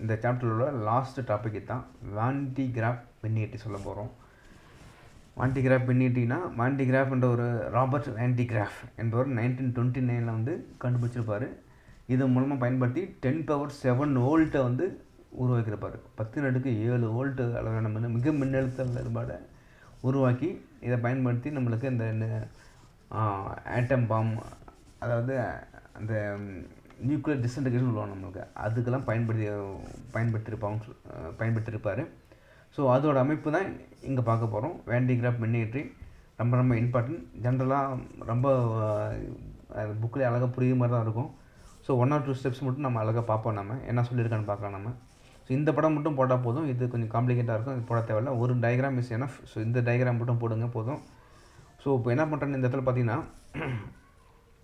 இந்த சாப்டரில் உள்ள லாஸ்ட் டாபிக் தான் வேன் டி கிராஃப் மின்னியட்டி சொல்ல போகிறோம். வேன் டி கிராஃப் மின்னியட்டினா, வேன் டி கிராஃப் என்ற ஒரு ராபர்ட் வேன் டி கிராஃப் என்பவர் 1929 வந்து கண்டுபிடிச்சிருப்பார். இது மூலமாக பயன்படுத்தி 10⁻7 வோல்ட்டை வந்து உருவாக்கியிருப்பார். 10⁻7 வோல்ட்டு அளவான மிக மின்னழுத்த வேறுபாடை உருவாக்கி இதை பயன்படுத்தி நம்மளுக்கு இந்த ஆட்டம் பாம், அதாவது அந்த நியூக்ளியர் டிஸ்இன்டகிரேஷன் சொல்லுவாங்க நம்மளுக்கு, அதுக்கெல்லாம் பயன்படுத்தியிருப்பார். ஸோ அதோட அமைப்பு தான் இங்கே பார்க்க போகிறோம். வேன் டி கிராஃப் மின்னியற்றி ரொம்ப ரொம்ப இம்பார்ட்டன்ட். ஜென்ரலாக ரொம்ப புக்கில் அழகாக புரியுற மாதிரி தான் இருக்கும். ஸோ 1 or 2 ஸ்டெப்ஸ் மட்டும் நம்ம அழகாக பார்ப்போம். நம்ம என்ன சொல்லியிருக்கான்னு பார்க்கலாம் நம்ம. ஸோ இந்த படம் மட்டும் போட்டால் போதும். இது கொஞ்சம் காம்ப்ளிகேட்டாக இருக்கும், இது போட தேவையில்ல. ஒரு டயக்ராம் இஸ் எனஃப். ஸோ இந்த டயக்ராம் மட்டும் போடுங்க போதும். ஸோ இப்போ என்ன பண்ணுறேன்னு இந்த இடத்துல பார்த்தீங்கன்னா,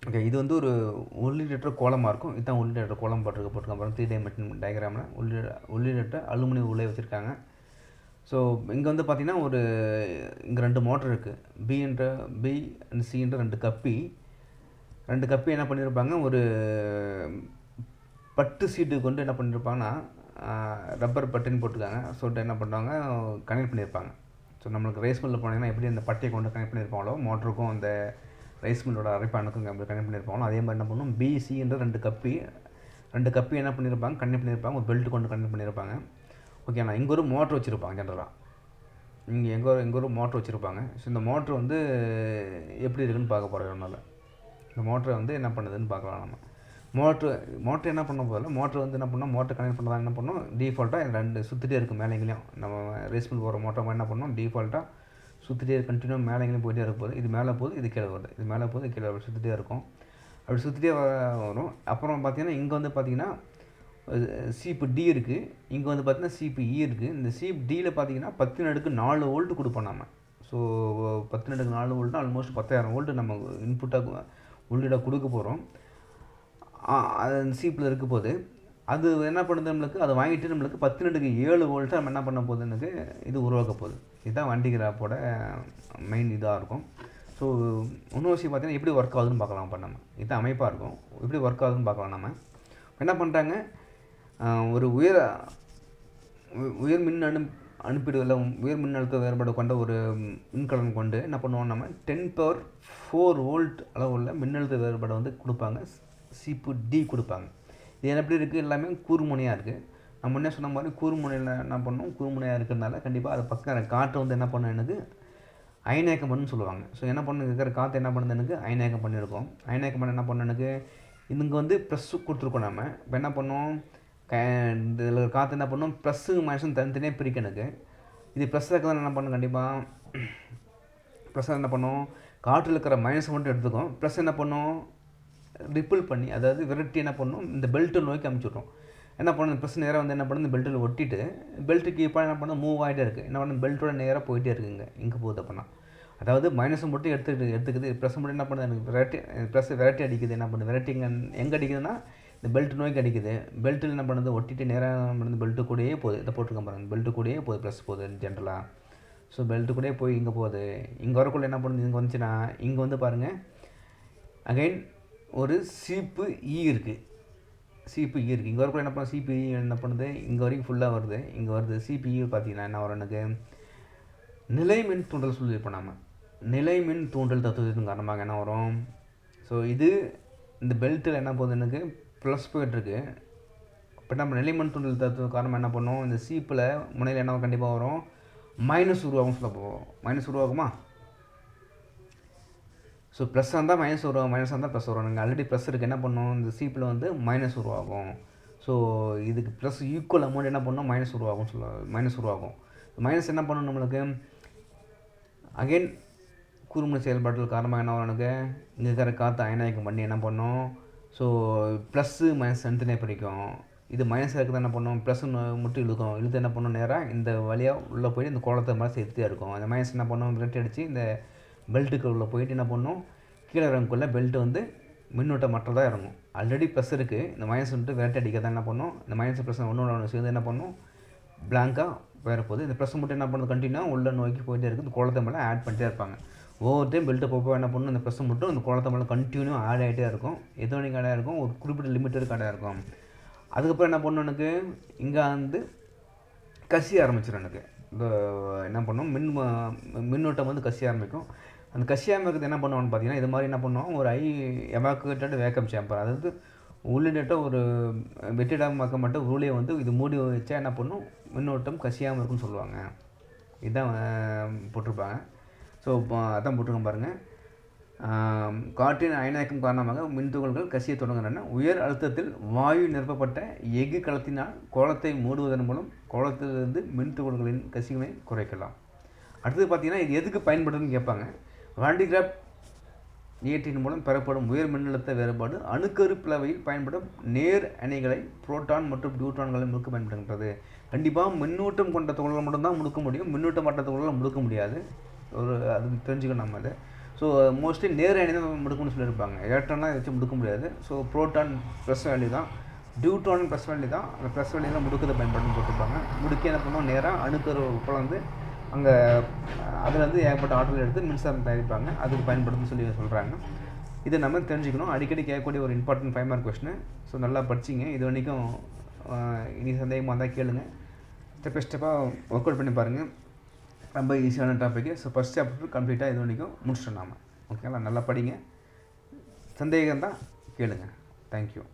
ஓகே, இது வந்து ஒரு உள்ளீடற்ற கோலமாக இருக்கும். இதுதான் உள்ளீடற்ற கோலம் போட்டிருக்க பாருங்கள். 3 டைமென்ஷன் டயக்ராமில் உள்ளீடற்ற அலுமினியம் உள்ளே வச்சுருக்காங்க. ஸோ இங்கே வந்து பார்த்திங்கன்னா இங்கே 2 மோட்டர் இருக்குது. பி அண்ட் சி என்ற 2 கப்பி என்ன பண்ணியிருப்பாங்க, ஒரு பட்டு சீட்டு கொண்டு என்ன பண்ணியிருப்பாங்கன்னா ரப்பர் பட்டுன்னு போட்டுருக்காங்க. சொல்லிட்டு என்ன பண்ணுறாங்க, கனெக்ட் பண்ணியிருப்பாங்க. ஸோ நம்மளுக்கு ரைஸ் மில்லில் போனீங்கன்னா எப்படி அந்த பட்டையை கொண்டு கனெக்ட் பண்ணியிருப்பாங்களோ, மோட்டருக்கும் அந்த ரைஸ் மில்லோட அரைப்பானுக்கும் அப்படி கனெக்ட் பண்ணியிருப்பாங்களோ, அதே மாதிரி என்ன பண்ணணும், பிசி என்ற 2 கப்பி என்ன பண்ணியிருப்பாங்க, கனெக்ட் பண்ணியிருப்பாங்க. ஒரு பெல்ட் கொண்டு கனெக்ட் பண்ணியிருப்பாங்க. ஓகேண்ணா, இங்கே ஒரு மோட்ரு வச்சுருப்பாங்க. ஜென்ரலாக இங்கே எங்கே ஒரு மோட்ரு வச்சுருப்பாங்க. ஸோ இந்த மோட்ரு வந்து எப்படி இருக்குதுன்னு பார்க்க போகிறோம். அதனால் இந்த மோட்டரை வந்து என்ன பண்ணுதுன்னு பார்க்கலாம் நம்ம. மோட்ரு என்ன பண்ண போதில்ல, மோட்ரு வந்து என்ன பண்ணோம், மோட்டர் கனெக்ட் பண்ணுறதா என்ன பண்ணோம், டிஃபால்ட்டாக 2 சுற்றிட்டே இருக்குது மேலேங்களையும். நம்ம ரேஸ் மில் போகிற மோட்டர் என்ன பண்ணோம், டிஃபால்ட்டாக சுற்றிட்டே கண்டினியூ மேலேங்களையும் போயிட்டே இருக்க போகுது. இது மேலே போகுது, இது கீழே வருது, இது மேலே போகுது, கீழே வருது, சுற்றிட்டே இருக்கும். அப்படி சுற்றிட்டே வரும். அப்புறம் பார்த்திங்கன்னா இங்கே வந்து பார்த்திங்கன்னா சீப்பு டி இருக்குது. இங்கே வந்து பார்த்திங்கன்னா சீப்பு இ இருக்குது. இந்த சீப் டியில் பார்த்திங்கன்னா 10⁻4 வோல்ட்டு கொடுப்போம் நம்ம. ஸோ 10⁻4 வோல்ட்னா ஆல்மோஸ்ட் 10,000 வோல்ட்டு நம்ம இன்புட்டாக உள்ளீடாக கொடுக்க போகிறோம். அது அந்த சீப்பில் இருக்க போது அது என்ன பண்ணுது, நம்மளுக்கு அதை வாங்கிட்டு நம்மளுக்கு 10⁻7 வோல்ட்டு நம்ம என்ன பண்ண போகுது, எனக்கு இது உருவாக்க போகுது. இதுதான் வேன் டி கிராஃபோட மெயின் இதாக இருக்கும். ஸோ இன்னொரு விஷயம் பார்த்திங்கன்னா எப்படி ஒர்க் ஆகுதுன்னு பார்க்கலாம். இப்போ நம்ம இதுதான் அமைப்பாக இருக்கும், எப்படி ஒர்க் ஆகுதுன்னு பார்க்கலாம். நம்ம என்ன பண்ணுறாங்க, ஒரு உயர் மின் அனுப்பிடுதல் உயர் மின்னழுத்த வேறுபாடு கொண்ட ஒரு மின்கலன் கொண்டு என்ன பண்ணுவோம், நம்ம 10⁻4 வோல்ட் அளவுள்ள மின்னழுத்த வேறுபாடு வந்து கொடுப்பாங்க. சீப்பு டி கொடுப்பாங்க. இது எப்படி இருக்குது, எல்லாமே கூர்முனையாக இருக்குது. நம்ம முன்னே சொன்ன மாதிரி கூர்முனையில் என்ன பண்ணோம், கூர்முனையாக இருக்கிறதுனால கண்டிப்பாக அது பக்கம் காற்றை வந்து என்ன பண்ணணும், எனக்கு அயனாக்கம் பண்ணுன்னு சொல்லுவாங்க. ஸோ என்ன பண்ணு இருக்கிற காற்று என்ன பண்ணுது, எனக்கு அயனாக்கம் பண்ணியிருக்கோம். அயனாக்கம் பண்ண என்ன பண்ண எனக்கு இங்கே வந்து ப்ளஸ்ஸு கொடுத்துருக்கோம். நம்ம இப்போ என்ன பண்ணோம், இதில் காற்று என்ன பண்ணோம், ப்ளஸ்ஸு மைனஸும் தனித்தனியாக பிரிக்க எனக்கு. இது ப்ளஸ்ஸாக இருக்கிறது என்ன பண்ணணும், கண்டிப்பாக ப்ளஸ்ஸாக என்ன பண்ணோம், காற்றில் இருக்கிற மைனஸை மட்டும் எடுத்துக்கும். ப்ளஸ் என்ன பண்ணோம், ரிப்பிள் பண்ணி, அதாவது விரட்டி என்ன பண்ணணும், இந்த பெல்ட்டை நோக்கி அமுச்சுட்றோம். என்ன பண்ணணும், ப்ளஸ் நேராக வந்து என்ன பண்ணணும், இந்த பெல்ட்டில் ஒட்டிட்டு பெல்ட்டுக்கு இப்போ என்ன பண்ணணும், மூவ் ஆகிட்டே இருக்குது. என்ன பண்ணணும், பெல்ட்டோட நேராக போயிட்டே இருக்குங்க. இங்கே போகுது அப்படின்னா, அதாவது மைனஸை மட்டும் எடுத்துக்குது. ப்ளஸ் மட்டும் என்ன பண்ணுது, எனக்கு விரட்டி அடிக்குது. என்ன பண்ணுது, விரட்டி எங்கே அடிக்குதுன்னா இந்த பெல்ட் நோக்கி அடிக்குது. பெல்ட்டில் என்ன பண்ணுது, ஒட்டிட்டு நேராக என்ன பண்ணுது, பெல்ட்டு கூடயே போகுது. இதை போட்டிருக்கேன் பாருங்கள், பெல்ட்டு கூடயே போகுது, ப்ளஸ் போகுது ஜென்ரலாக. ஸோ பெல்ட்டு கூடயே போய் இங்கே போகுது. இங்கே வரக்குள்ள என்ன பண்ணுது, இங்கே வந்துச்சுன்னா இங்கே வந்து பாருங்கள், அகைன் ஒரு சீப்பு இ இருக்குது. இங்கே வரக்குள்ள என்ன பண்ணுது, சீப்பு இ என்ன பண்ணுது, இங்கே வரைக்கும் ஃபுல்லாக வருது, இங்கே வருது. சீப்பு இ பார்த்தீங்கன்னா என்ன வரும், எனக்கு நிலைமின் தூண்டல் சொல்லியிருப்போம். நம்ம நிலைமின் தூண்டல் தத்துவத்தின் காரணமாக என்ன வரும், ஸோ இது இந்த பெல்ட்டில் என்ன போகுது, எனக்கு ப்ளஸ் போயிட்டுருக்கு. இப்போ நம்ம நிலைமண் தூண்டல் தத்துவ காரணம் என்ன பண்ணோம், இந்த சீப்பில் முனையில் என்ன கண்டிப்பாக வரும், மைனஸ் உருவாகும் சொல்ல போவோம். மைனஸ் உருவாகுமா? ஸோ ப்ளஸ் இருந்தால் மைனஸ் உருவாகும், மைனஸ் இருந்தால் ப்ளஸ் வரும். நீங்கள் ஆல்ரெடி ப்ளஸ் இருக்குது, என்ன பண்ணோம், இந்த சீப்பில் வந்து மைனஸ் உருவாகும். ஸோ இதுக்கு ப்ளஸ் ஈக்குவல் அமௌண்ட் என்ன பண்ணோம், மைனஸ் உருவாகும் மைனஸ் உருவாகும். மைனஸ் என்ன பண்ணணும் நம்மளுக்கு, அகெயின் கூர்முனை செயல்பாட்டில் காரணமாக என்ன வரும், எனக்கு இங்கே இருக்கிற காற்று அயனாய்க்கம் பண்ணி என்ன பண்ணோம், ஸோ ப்ளஸ்ஸு மைனஸ் தனித்தனியாக பிரிக்கும். இது மைனஸ் இருக்கிறது என்ன பண்ணோம், ப்ளஸ் மட்டும் இழுக்கும். இழுத்து என்ன பண்ணோம், நேராக இந்த வழியாக உள்ளே போயிட்டு இந்த கோலத்தை மாதிரி சேர்த்துட்டே இருக்கும். அந்த மைனஸ் என்ன பண்ணோம், விரட்டி அடித்து இந்த பெல்ட்டுக்கு உள்ளே போயிட்டு என்ன பண்ணோம், கீழே இறங்குக்குள்ளே பெல்ட்டு வந்து மின்னோட்டம் மற்றதாக இறங்கும். ஆல்ரெடி ப்ளஸ் இருக்குது, இந்த மைனஸ் வந்துட்டு விரட்டி அடிக்கிறதா என்ன பண்ணோம், இந்த மைனஸ் ப்ளஸ் ஒன்று சேர்ந்து என்ன பண்ணோம், பிளாங்காக வேறு போகுது. இந்த ப்ளஸ் மட்டும் என்ன பண்ணுறது, கண்டினியூவாக உள்ளே நோக்கி போயிட்டே இருக்குது. இந்த கோலத்தை மேலே ஆட் பண்ணிட்டே இருப்பாங்க. ஒவ்வொரு டைம் பெல்ட்டை போக என்ன பண்ணணும், இந்த ப்ளஸ் மட்டும் இந்த கோலத்தை மேலே கண்டினியூ ஆட் ஆகிட்டே இருக்கும். எது வரைக்கும் ஆடாக இருக்கும், ஒரு குறிப்பிட்ட லிமிட்டருக்கு ஆடாக இருக்கும். அதுக்கப்புறம் என்ன பண்ணணும், எனக்கு இங்கே வந்து கசிய ஆரம்பிச்சிடும். எனக்கு இந்த என்ன பண்ணோம், மின்னோட்டம் வந்து கசிய ஆரம்பிக்கும். அந்த கசிய ஆரம்பிக்கிறது என்ன பண்ணுவான்னு பார்த்தீங்கன்னா, இது மாதிரி என்ன பண்ணுவோம், ஒரு எவாக்குவேட்டட் வேக்கம் சேம்பர், அதாவது உள்ளிட்ட ஒரு வெற்றிடமாக்க மட்டும் ரூலையை வந்து இது மூடி வச்சா என்ன பண்ணும், மின்னோட்டம் கசியாமல் இருக்குன்னு சொல்லுவாங்க. இதுதான் போட்டிருப்பாங்க. ஸோ அதான் போட்டிருக்கோம் பாருங்கள். காற்றின் அயனாக்கம் காரணமாக மின்துகள்கள் கசிய தொடங்குகின்றன. உயர் அழுத்தத்தில் வாயு நிரப்பப்பட்ட எஃகு கலத்தினால் கோலத்தை மூடுவதன் மூலம் கோலத்திலிருந்து மின்துகள்களின் கசிவினை குறைக்கலாம். அடுத்தது பார்த்திங்கன்னா, இது எதுக்கு பயன்படுதுன்னு கேட்பாங்க. வாண்டிகிராஃப் இயற்றின் மூலம் பெறப்படும் உயர் மின்னழுத்த வேறுபாடு அணுக்கரு பிளவையில் பயன்படும் நேர் அணைகளை புரோட்டான் மற்றும் நியூட்ரான்களை முடுக்க பயன்படுகின்றது. கண்டிப்பாக மின்னூட்டம் கொண்ட துகள்களை மட்டும்தான் முடுக்க முடியும், மின்னூட்டம் மற்ற துகள்களை முடுக்க முடியாது. அது தெரிஞ்சுக்கணும் நம்ம அது. ஸோ மோஸ்ட்லி நேர் அணி தான் முடுக்கணும்னு சொல்லியிருப்பாங்க. எலக்ட்ரான்லாம் வச்சு முடுக்க முடியாது. ஸோ புரோட்டான் ப்ளஸ் வேல்யூ தான், நியூட்ரான் ப்ளஸ் வேல்யூ தான், அந்த ப்ளஸ் வேல்யூ தான் முடுக்கத்தை பயன்படுன்னு போட்டிருப்பாங்க. முடுக்கி என்ன பண்ணுவோம், நேராக அணுக்கரு குழந்து அங்கே அதுலேருந்து ஏகப்பட்ட ஆற்றல் எடுத்து மின்சாரம் தயாரிப்பாங்க, அதுக்கு பயன்படுத்துன்னு சொல்லி சொல்கிறாங்க. இதை நம்ம தெரிஞ்சுக்கணும். அடிக்கடி கேட்கக்கூடிய ஒரு இம்பார்ட்டன்ட் 5 மார்க் கொஸ்டின். ஸோ நல்லா படிச்சிங்க. இது வரைக்கும் இனி சந்தேகமாக இருந்தால் கேளுங்க. ஸ்டெப் பை ஸ்டெப்பாக ஒர்க் அவுட் பண்ணி பாருங்கள். ரொம்ப ஈஸியான டாப்பிக்கு. ஸோ ஃபஸ்ட் சாப்டர் கம்ப்ளீட்டாக இது வரைக்கும் முடிச்சிட்டோம் நாம. ஓகேங்களா, நல்லா படிங்க. சந்தேகம் தான் கேளுங்க. தேங்க்யூ.